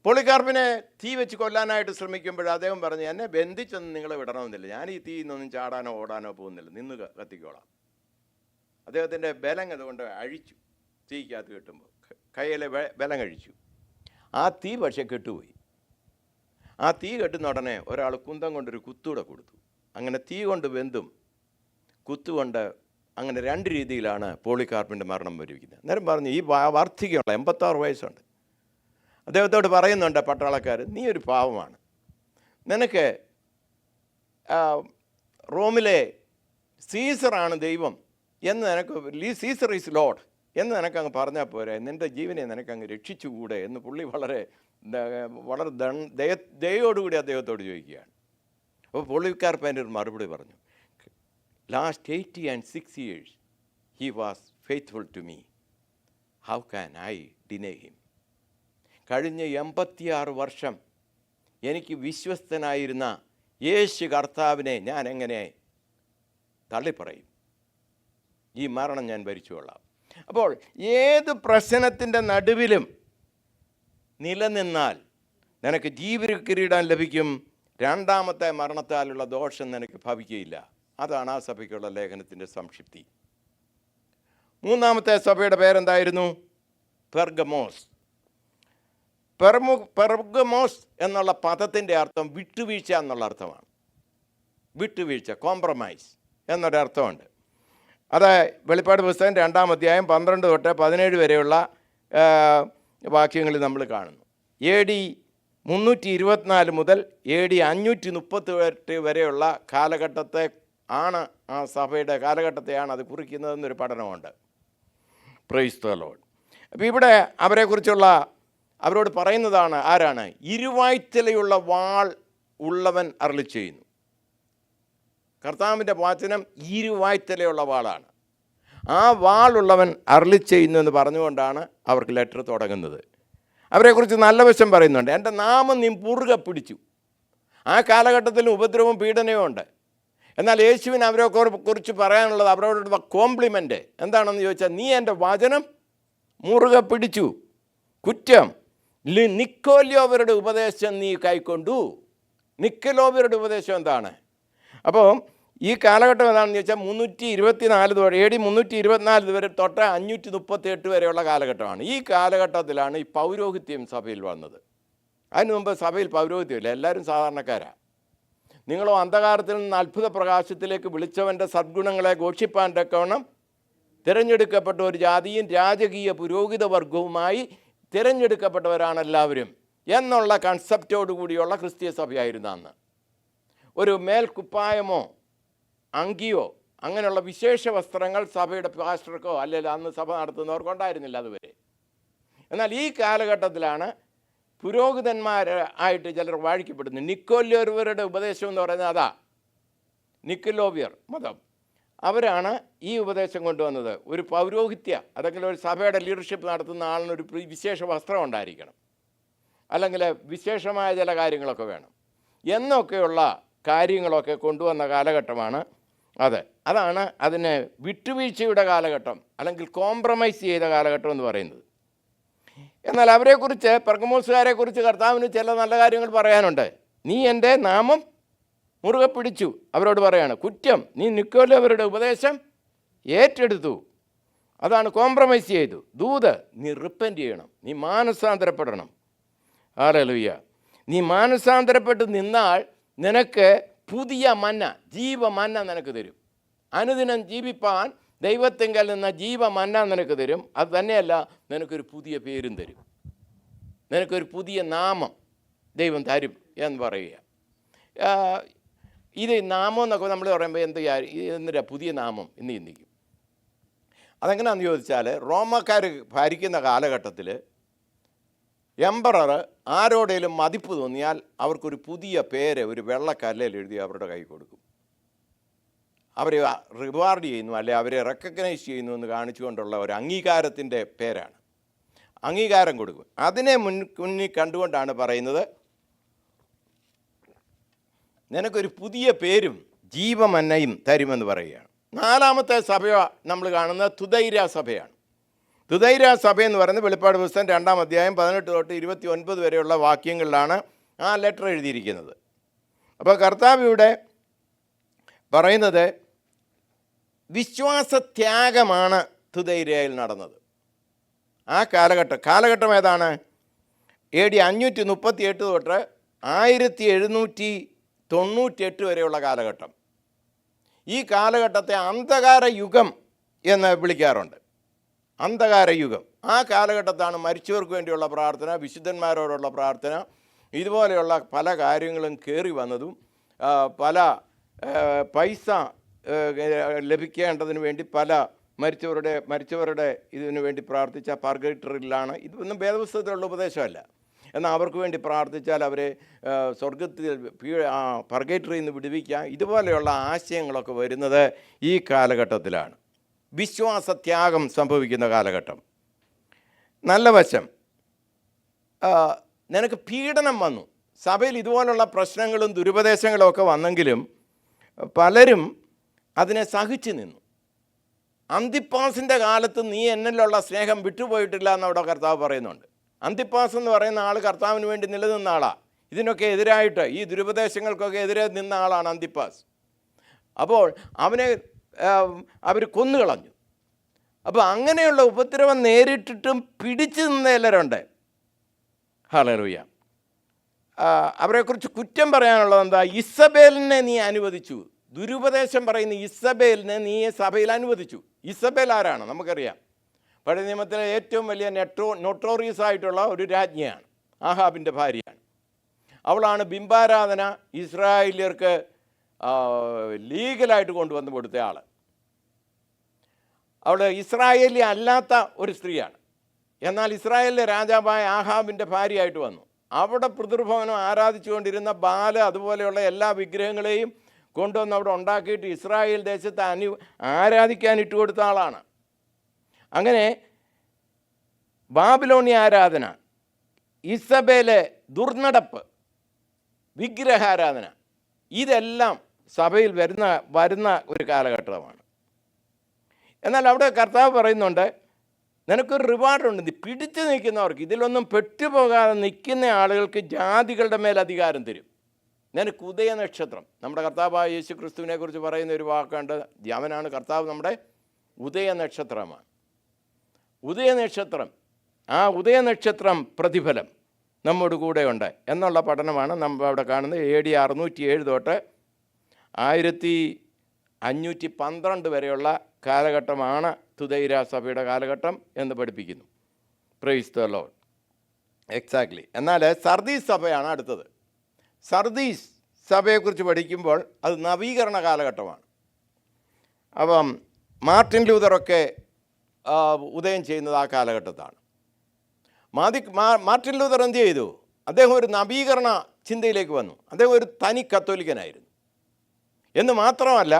പോളികാർപ്പിനെ തീ വെച്ച് കൊല്ലാനായിട്ട് ശ്രമിക്കുമ്പോൾ അദ്ദേഹം പറഞ്ഞു, എന്നെ ബന്ധിച്ചൊന്നും നിങ്ങളെ വിടണമെന്നില്ല, ഞാൻ ഈ തീയിൽ നിന്നൊന്നും ചാടാനോ ഓടാനോ പോകുന്നില്ല, നിന്ന് കത്തിക്കോളാം. അദ്ദേഹത്തിൻ്റെ ബലം അതുകൊണ്ട് അഴിച്ചു, തീക്കകത്ത് കെട്ടുമ്പോൾ കയ്യിലെ ബലം കഴിച്ചു. ആ തീ പക്ഷേ കെട്ടുപോയി. ആ തീ കെട്ടുന്ന ഉടനെ ഒരാൾ കുന്തം കൊണ്ടൊരു കുത്തൂടെ കൊടുത്തു. അങ്ങനെ തീ കൊണ്ട് വെന്തും കുത്തുകൊണ്ട് അങ്ങനെ രണ്ട് രീതിയിലാണ് പോളികാർപ്പിൻ്റെ മരണം വരിക്കുന്നത്. അന്നേരം പറഞ്ഞു, ഈ വാർദ്ധക്യമുള്ള 86 വയസ്സുണ്ട്. അദ്ദേഹത്തോട് പറയുന്നുണ്ട് പട്ടാളക്കാർ, നീ ഒരു പാവമാണ്, നിനക്ക് റോമിലെ സീസറാണ് ദൈവം എന്ന് നിനക്ക്, സീസർ ഈസ് ലോഡ് എന്ന് നിനക്കങ്ങ് പറഞ്ഞാൽ പോരെ, നിൻ്റെ ജീവനെ നിനക്കങ്ങ് രക്ഷിച്ചുകൂടെ എന്ന് പുള്ളി വളരെ ദയോടുകൂടി അദ്ദേഹത്തോട് ചോദിക്കുകയാണ്. അപ്പോൾ പോളികാർപ്പ് അതിൻ്റെ ഒരു മറുപടി പറഞ്ഞു, last 86 years he was faithful to me, how can I deny him? കഴിഞ്ഞ 86 വർഷം എനിക്ക് വിശ്വസ്തനായിരുന്ന യേശു കർത്താവിനെ ഞാൻ എങ്ങനെ തള്ളിപ്പറയും? ഈ മരണം ഞാൻ ഭരിച്ചുകൊള്ളാം. അപ്പോൾ ഏത് പ്രശ്നത്തിൻ്റെ നടുവിലും നിലനിന്നാൽ നിനക്ക് ജീവകിരീടം ലഭിക്കും, രണ്ടാമത്തെ മരണത്താലുള്ള ദോഷം നിനക്ക് ഭവിക്കുകയില്ല. അതാണ് ആ സഭയ്ക്കുള്ള ലേഖനത്തിൻ്റെ സംക്ഷിപ്തി. മൂന്നാമത്തെ സഭയുടെ പേരെന്തായിരുന്നു? പെർഗമോസ്. പെർഗമോസ് എന്നുള്ള പദത്തിൻ്റെ അർത്ഥം വിട്ടുവീഴ്ച എന്നുള്ള അർത്ഥമാണ്. വിട്ടുവീഴ്ച, കോംപ്രമൈസ് എന്നൊരർത്ഥമുണ്ട്. അത് വെളിപ്പാട് പുസ്തകം 2-ാം അധ്യായം 12 തൊട്ട് 17 വരെയുള്ള വാക്യങ്ങളിൽ നമ്മൾ കാണുന്നു. AD 324 മുതൽ AD 538 വരെയുള്ള കാലഘട്ടത്തെ ആണ്, ആ സഭയുടെ കാലഘട്ടത്തെയാണ് അത് കുറിക്കുന്നതെന്നൊരു പഠനമുണ്ട്. Praise the Lord. അപ്പോൾ ഇവിടെ അവരോട് പറയുന്നതാണ്, ആരാണ്? ഇരുവായ്ത്തലയുള്ള വാൾ ഉള്ളവൻ അരുളി ചെയ്യുന്നു. കർത്താവിൻ്റെ വചനം ഇരുവായ്ത്തലയുള്ള വാളാണ്. ആ വാളുള്ളവൻ അരുളി ചെയ്യുന്നു എന്ന് പറഞ്ഞുകൊണ്ടാണ് അവർക്ക് ലെറ്റർ തുടങ്ങുന്നത്. അവരെക്കുറിച്ച് നല്ല വശം പറയുന്നുണ്ട്. എൻ്റെ നാമം നീ മുറുകെ പിടിച്ചു. ആ കാലഘട്ടത്തിൽ ഉപദ്രവവും പീഡനവും ഉണ്ട്. എന്നാൽ യേശുവിന് അവരെ കുറിച്ച് പറയാനുള്ളത്, അവരോടുള്ള കോംപ്ലിമെൻ്റ് എന്താണെന്ന് ചോദിച്ചാൽ, നീ എൻ്റെ വചനം മുറുകെ പിടിച്ചു. കുറ്റം, നിക്കോലോവരുടെ ഉപദേശം നീ കൈക്കൊണ്ടു. നിക്കലോവരുടെ ഉപദേശം എന്താണ്? അപ്പോൾ ഈ കാലഘട്ടം എന്താണെന്ന് ചോദിച്ചാൽ 324 AD 324 വരെ തൊട്ട് 538 വരെയുള്ള കാലഘട്ടമാണ്. ഈ കാലഘട്ടത്തിലാണ് ഈ പൗരോഹിത്യം സഭയിൽ വന്നത്. അതിന് മുമ്പ് സഭയിൽ പൗരോഹിത്യമില്ല, എല്ലാവരും സാധാരണക്കാരാണ്. നിങ്ങളോ അന്ധകാരത്തിൽ നിന്ന് അത്ഭുത പ്രകാശത്തിലേക്ക് വിളിച്ചവൻ്റെ സദ്ഗുണങ്ങളെ ഘോഷിപ്പാൻ തക്കവണ്ണം തിരഞ്ഞെടുക്കപ്പെട്ട ഒരു ജാതിയും രാജകീയ പുരോഹിത വർഗവുമായി തിരഞ്ഞെടുക്കപ്പെട്ടവരാണ് എല്ലാവരും എന്നുള്ള കൺസെപ്റ്റോടു കൂടിയുള്ള ക്രിസ്തീയ സഭയായിരുന്നു അന്ന്. ഒരു മേൽക്കുപ്പായമോ അങ്കിയോ അങ്ങനെയുള്ള വിശേഷ വസ്ത്രങ്ങൾ സഭയുടെ പാസ്റ്റർക്കോ അല്ലെങ്കിൽ അന്ന് സഭ നടത്തുന്നവർക്കോ ഉണ്ടായിരുന്നില്ല അതുവരെ. എന്നാൽ ഈ കാലഘട്ടത്തിലാണ് പുരോഹിതന്മാരായിട്ട് ചിലർ വാഴിക്കപ്പെടുന്നു. നിക്കോലോവരുടെ ഉപദേശം എന്ന് പറയുന്നത് അതാ, നിക്കലോവിയർ മതം. അവരാണ് ഈ ഉപദേശം കൊണ്ടുവന്നത്. ഒരു പൗരോഹിത്യ അല്ലെങ്കിൽ ഒരു സഭയുടെ ലീഡർഷിപ്പ് നടത്തുന്ന ആളിനൊരു വിശേഷ വസ്ത്രം ഉണ്ടായിരിക്കണം, അല്ലെങ്കിൽ വിശേഷമായ ചില കാര്യങ്ങളൊക്കെ വേണം എന്നൊക്കെയുള്ള കാര്യങ്ങളൊക്കെ കൊണ്ടുവന്ന കാലഘട്ടമാണ് അതാണ് അതിന് വിട്ടുവീഴ്ചയുടെ കാലഘട്ടം അല്ലെങ്കിൽ കോംപ്രമൈസ് ചെയ്ത കാലഘട്ടം എന്ന് പറയുന്നത്. എന്നാൽ അവരെക്കുറിച്ച്, പെർഗമോസുകാരെക്കുറിച്ച് കർത്താവിന് ചില നല്ല കാര്യങ്ങൾ പറയാനുണ്ട്. നീ എൻ്റെ നാമം മുറുകെ പിടിച്ചു, അവരോട് പറയാണ്. കുറ്റം, നീ നിക്കോലവരുടെ ഉപദേശം ഏറ്റെടുത്തു, അതാണ് കോംപ്രമൈസ് ചെയ്തു. ദൂത്, നീ റിപ്പൻറ്റ് ചെയ്യണം, നീ മാനസാന്തരപ്പെടണം. ഹല്ലേലൂയ. നീ മാനസാന്തരപ്പെട്ട് നിന്നാൽ നിനക്ക് പുതിയ മന്ന, ജീവമന്ന നിനക്ക് തരും. അനുദിനം ജീവിപ്പാൻ ദൈവത്തിങ്കൽ നിന്ന ജീവമന്ന നിനക്ക് തരും. അത് തന്നെയല്ല, നിനക്കൊരു പുതിയ പേരും തരും, നിനക്കൊരു പുതിയ നാമം ദൈവം തരും എന്ന് പറയുക. ഇത് നാമം എന്നൊക്കെ നമ്മൾ പറയുമ്പോൾ എന്തിനാ പുതിയ നാമം എന്ന് ചിന്തിക്കും. അതെങ്ങനെയാണെന്ന് ചോദിച്ചാൽ, റോമക്കാർ ഭരിക്കുന്ന കാലഘട്ടത്തിൽ എംപറർ ആരോടേലും മതിപ്പ് തോന്നിയാൽ അവർക്കൊരു പുതിയ പേര് ഒരു വെള്ളക്കല്ലിൽ എഴുതി അവരുടെ കൈ കൊടുക്കും. അവരെ റിവാർഡ് ചെയ്യുന്നു, അല്ലെ അവരെ റെക്കഗ്നൈസ് ചെയ്യുന്നു എന്ന് കാണിച്ചുകൊണ്ടുള്ള ഒരു അംഗീകാരത്തിൻ്റെ പേരാണ്. അംഗീകാരം കൊടുക്കും. അതിനെ മുന്നിൽ കണ്ടുകൊണ്ടാണ് പറയുന്നത്, നിനക്കൊരു പുതിയ പേരും ജീവമന്നയും തരുമെന്ന് പറയുകയാണ്. നാലാമത്തെ സഭ നമ്മൾ കാണുന്നത് തുദൈര സഭയാണ്. തുദൈര സഭ എന്ന് പറയുന്നത് വെളിപ്പാട് പുസ്തകം 2-ാം അധ്യായം 18 തൊട്ട് 29 വരെയുള്ള വാക്യങ്ങളിലാണ് ആ ലെറ്റർ എഴുതിയിരിക്കുന്നത്. അപ്പോൾ കർത്താവ് ഇവിടെ പറയുന്നത് വിശ്വാസത്യാഗമാണ് തുദൈരയിൽ നടന്നത്. ആ കാലഘട്ടം ഏതാണ്? AD 538 തൊട്ട് 1798 വരെയുള്ള കാലഘട്ടം. ഈ കാലഘട്ടത്തെ അന്ധകാര യുഗം എന്ന് വിളിക്കാറുണ്ട്. അന്ധകാര യുഗം. ആ കാലഘട്ടത്താണ് മരിച്ചവർക്ക് വേണ്ടിയുള്ള പ്രാർത്ഥന, വിശുദ്ധന്മാരോടുള്ള പ്രാർത്ഥന, ഇതുപോലെയുള്ള പല കാര്യങ്ങളും കയറി വന്നതും, പല പൈസ ലഭിക്കേണ്ടതിന് വേണ്ടി പല മരിച്ചവരുടെ ഇതിനു വേണ്ടി പ്രാർത്ഥിച്ച പർഗേറ്ററിലാണ്. ഇതൊന്നും വേദപുസ്തകത്തിലുള്ള ഉപദേശമല്ല. എന്നാൽ അവർക്ക് വേണ്ടി പ്രാർത്ഥിച്ചാൽ അവരെ സ്വർഗത്തിൽ പർഗേറ്ററിയിൽ നിന്ന് വിടുവിക്കാം. ഇതുപോലെയുള്ള ആശയങ്ങളൊക്കെ വരുന്നത് ഈ കാലഘട്ടത്തിലാണ്. വിശ്വാസത്യാഗം സംഭവിക്കുന്ന കാലഘട്ടം. നല്ല വശം, നിനക്ക് പീഡനം വന്നു. സഭയിൽ ഇതുപോലുള്ള പ്രശ്നങ്ങളും ദുരുപദേശങ്ങളും ഒക്കെ വന്നെങ്കിലും പലരും അതിനെ സഹിച്ചു നിന്നു. അന്തിപ്പാസിൻ്റെ കാലത്ത് നീ എന്നിലുള്ള സ്നേഹം വിട്ടുപോയിട്ടില്ല എന്നവിടെ കർത്താവ് പറയുന്നുണ്ട്. അന്തിപ്പാസ് എന്ന് പറയുന്ന ആൾ കർത്താവിന് വേണ്ടി നിലനിന്ന ആളാണ്. ഇതിനൊക്കെ എതിരായിട്ട്, ഈ ദുരുപദേശങ്ങൾക്കൊക്കെ എതിരെ നിന്ന ആളാണ് അന്തിപ്പാസ്. അപ്പോൾ അവനെ അവർ കൊന്നുകളഞ്ഞു. അപ്പോൾ അങ്ങനെയുള്ള ഉപദ്രവം നേരിട്ടിട്ടും പിടിച്ചു നിന്ന എല്ലാവരുണ്ട്. ഹല്ലേലൂയ. അവരെക്കുറിച്ച് കുറ്റം പറയാനുള്ളത് എന്താ? ഇസബേലിനെ നീ അനുവദിച്ചു. ദുരുപദേശം പറയുന്ന ഇസബേലിനെ നീ സഭയിൽ അനുവദിച്ചു. ഇസബേൽ ആരാണ്? നമുക്കറിയാം. പഴയ നിയമത്തിലെ ഏറ്റവും വലിയ നൊട്ടോറിയസ് ആയിട്ടുള്ള ഒരു രാജ്ഞിയാണ്. ആഹാബിൻ്റെ ഭാര്യയാണ്. അവളാണ് ബിംബാരാധന ഇസ്രായേലിയർക്ക് ലീഗലായിട്ട് കൊണ്ടുവന്ന് കൊടുത്ത ആൾ. അവൾ ഇസ്രായേലി അല്ലാത്ത ഒരു സ്ത്രീയാണ്. എന്നാൽ ഇസ്രായേലിലെ രാജാവായ ആഹാബിൻ്റെ ഭാര്യയായിട്ട് വന്നു. അവിടെ പിതൃഭവനം ആരാധിച്ചുകൊണ്ടിരുന്ന ബാല് അതുപോലെയുള്ള എല്ലാ വിഗ്രഹങ്ങളെയും കൊണ്ടുവന്ന് അവിടെ ഉണ്ടാക്കിയിട്ട് ഇസ്രായേൽ ദേശത്ത് ആരാധിക്കാൻ ഇട്ടുകൊടുത്ത ആളാണ്. അങ്ങനെ ബാബിലോണി ആരാധന, ഇസബേലെ ദുർനടപ്പ്, വിഗ്രഹാരാധന, ഇതെല്ലാം സഭയിൽ വരുന്ന ഒരു കാലഘട്ടമാണ്. എന്നാൽ അവിടെ കർത്താവ് പറയുന്നുണ്ട്, നിനക്കൊരു റിവാർഡുണ്ട്. നീ പിടിച്ചു നിൽക്കുന്നവർക്ക്, ഇതിലൊന്നും പെട്ടുപോകാതെ നിൽക്കുന്ന ആളുകൾക്ക് ജാതികളുടെ മേൽ അധികാരം തരും. നിനക്ക് ഉദയനക്ഷത്രം, നമ്മുടെ കർത്താവായ യേശു ക്രിസ്തുവിനെ കുറിച്ച് പറയുന്ന ഒരു വാക്കുണ്ട്. അവനാണ് കർത്താവ്, നമ്മുടെ ഉദയനക്ഷത്രമാണ്. ഉദയനക്ഷത്രം, ആ ഉദയനക്ഷത്രം പ്രതിഫലം നമ്മോട് കൂടെ ഉണ്ട് എന്നുള്ള പഠനമാണ് നമ്മൾ അവിടെ കാണുന്നത്. AD 607 തൊട്ട് 1512 വരെയുള്ള കാലഘട്ടമാണ് തുദൈര സഭയുടെ കാലഘട്ടം എന്ന് പഠിപ്പിക്കുന്നു. Price the Lord. എക്സാക്ട്ലി. എന്നാൽ സർദീസ് സഭയാണ് അടുത്തത്. സർദീസ് സഭയെക്കുറിച്ച് പഠിക്കുമ്പോൾ അത് നവീകരണ കാലഘട്ടമാണ്. അപ്പം മാർട്ടിൻ ലൂതറൊക്കെ ഉദയം ചെയ്യുന്നത് ആ കാലഘട്ടത്താണ്. മാർട്ടിൻ ലൂതർ എന്ത് ചെയ്തു? അദ്ദേഹം ഒരു നവീകരണ ചിന്തയിലേക്ക് വന്നു. അദ്ദേഹം ഒരു തനി കത്തോലിക്കനായിരുന്നു എന്ന് മാത്രമല്ല,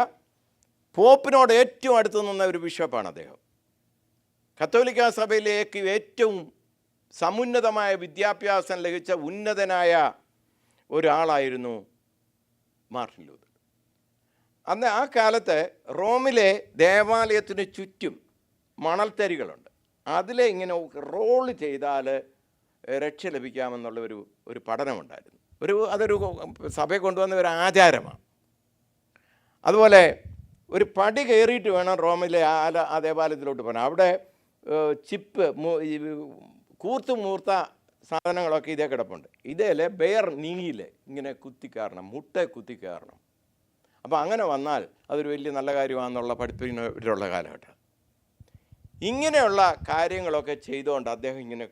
പോപ്പിനോട് ഏറ്റവും അടുത്ത് നിന്ന ഒരു ബിഷപ്പാണ് അദ്ദേഹം. കത്തോലിക്ക സഭയിലേക്ക് ഏറ്റവും സമുന്നതമായ വിദ്യാഭ്യാസം ലഭിച്ച ഉന്നതനായ ഒരാളായിരുന്നു മാർട്ടിൻ ലൂതർ. അന്ന് ആ കാലത്ത് റോമിലെ ദേവാലയത്തിന് ചുറ്റും മണൽത്തരികളുണ്ട്. അതിലെ ഇങ്ങനെ റോൾ ചെയ്താൽ രക്ഷ ലഭിക്കാമെന്നുള്ള ഒരു പഠനമുണ്ടായിരുന്നു. അതൊരു സഭയെ കൊണ്ടുവന്ന ഒരു ആചാരമാണ്. അതുപോലെ ഒരു പടി കയറിയിട്ട് വേണം റോമിലെ ആ ദേവാലയത്തിലോട്ട് പോകാൻ. അവിടെ ചിപ്പ് കൂർത്ത് മൂർത്ത സാധനങ്ങളൊക്കെ ഇതേ കിടപ്പുണ്ട്. ഇതേലെ ബെയർ നീയിൽ ഇങ്ങനെ കുത്തിക്കയറണം, മുട്ട കുത്തിക്കയറണം. അപ്പോൾ അങ്ങനെ വന്നാൽ അതൊരു വലിയ നല്ല കാര്യമാണെന്നുള്ള പഠിപ്പിനുള്ള കാലഘട്ടം. ഇങ്ങനെയുള്ള കാര്യങ്ങളൊക്കെ ചെയ്തുകൊണ്ട് അദ്ദേഹം ഇങ്ങനെ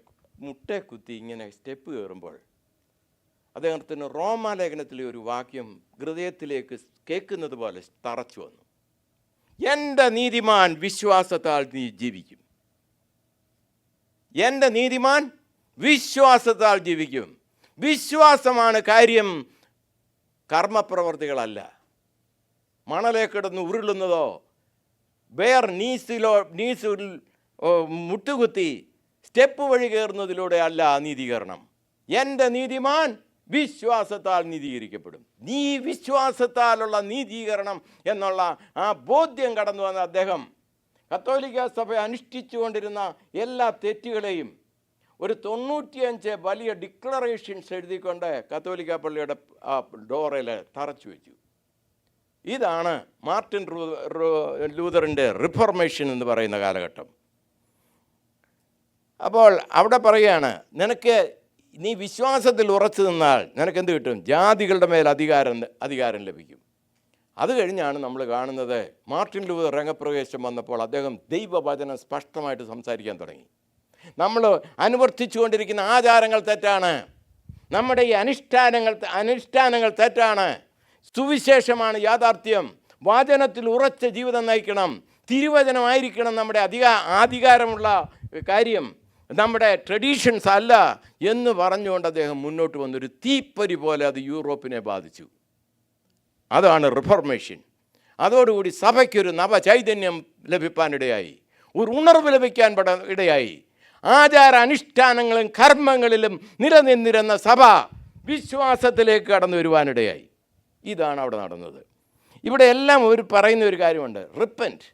മുട്ട കുത്തി ഇങ്ങനെ സ്റ്റെപ്പ് കയറുമ്പോൾ അദ്ദേഹത്തിന് റോമാലേഖനത്തിലെ ഒരു വാക്യം ഹൃദയത്തിലേക്ക് കേൾക്കുന്നത് പോലെ തറച്ചു വന്നു. എൻ്റെ നീതിമാൻ വിശ്വാസത്താൽ നീ ജീവിക്കും. എൻ്റെ നീതിമാൻ വിശ്വാസത്താൽ ജീവിക്കും. വിശ്വാസമാണ് കാര്യം, കർമ്മപ്രവർത്തികളല്ല. മണലെ കിടന്ന് ഉരുളുന്നതോ വേർ നീസിൽ മുട്ടുകുത്തി സ്റ്റെപ്പ് വഴി കയറുന്നതിലൂടെ അല്ല നീതീകരണം. എൻ്റെ നീതിമാൻ വിശ്വാസത്താൽ നീതീകരിക്കപ്പെടും. നീ വിശ്വാസത്താലുള്ള നീതീകരണം എന്നുള്ള ആ ബോധ്യം കടന്നു വന്ന അദ്ദേഹം കത്തോലിക്ക സഭ അനുഷ്ഠിച്ചുകൊണ്ടിരുന്ന എല്ലാ തെറ്റുകളെയും ഒരു 95 വലിയ ഡിക്ലറേഷൻസ് എഴുതിക്കൊണ്ട് കത്തോലിക്ക പള്ളിയുടെ ഡോറിൽ തറച്ചു വെച്ചു. ഇതാണ് മാർട്ടിൻ ലൂതറിൻ്റെ റിഫോർമേഷൻ എന്ന് പറയുന്ന കാലഘട്ടം. അപ്പോൾ അവിടെ പറയുകയാണ്, നീ വിശ്വാസത്തിൽ ഉറച്ചു നിന്നാൽ നിനക്കെന്ത് കിട്ടും? ജാതികളുടെ മേൽ അധികാരം ലഭിക്കും. അത് കഴിഞ്ഞാണ് നമ്മൾ കാണുന്നത് മാർട്ടിൻ ലൂതർ രംഗപ്രവേശം വന്നപ്പോൾ അദ്ദേഹം ദൈവവചനം സ്പഷ്ടമായിട്ട് സംസാരിക്കാൻ തുടങ്ങി. നമ്മൾ അനുവർത്തിച്ചു കൊണ്ടിരിക്കുന്ന ആചാരങ്ങൾ തെറ്റാണ്, നമ്മുടെ ഈ അനുഷ്ഠാനങ്ങൾ തെറ്റാണ്, സുവിശേഷമാണ് യാഥാർത്ഥ്യം, വചനത്തിൽ ഉറച്ച ജീവിതം നയിക്കണം, തിരുവചനമായിരിക്കണം നമ്മുടെ ആധികാരമുള്ള കാര്യം, നമ്മുടെ ട്രഡീഷൻസ് അല്ല എന്ന് പറഞ്ഞുകൊണ്ട് അദ്ദേഹം മുന്നോട്ട് വന്നൊരു തീപ്പൊരി പോലെ അത് യൂറോപ്പിനെ ബാധിച്ചു. അതാണ് റിഫോർമേഷൻ. അതോടുകൂടി സഭയ്ക്കൊരു നവചൈതന്യം ലഭിക്കാനിടയായി, ഒരു ഉണർവ് ലഭിക്കാൻ ഇടയായി. ആചാര അനുഷ്ഠാനങ്ങളും കർമ്മങ്ങളിലും നിലനിന്നിരുന്ന സഭ വിശ്വാസത്തിലേക്ക് കടന്നു വരുവാനിടയായി. ഇതാണ് അവിടെ നടന്നത്. ഇവിടെ എല്ലാം പറയുന്ന ഒരു കാര്യമുണ്ട്, റിപ്പൻറ്റ്.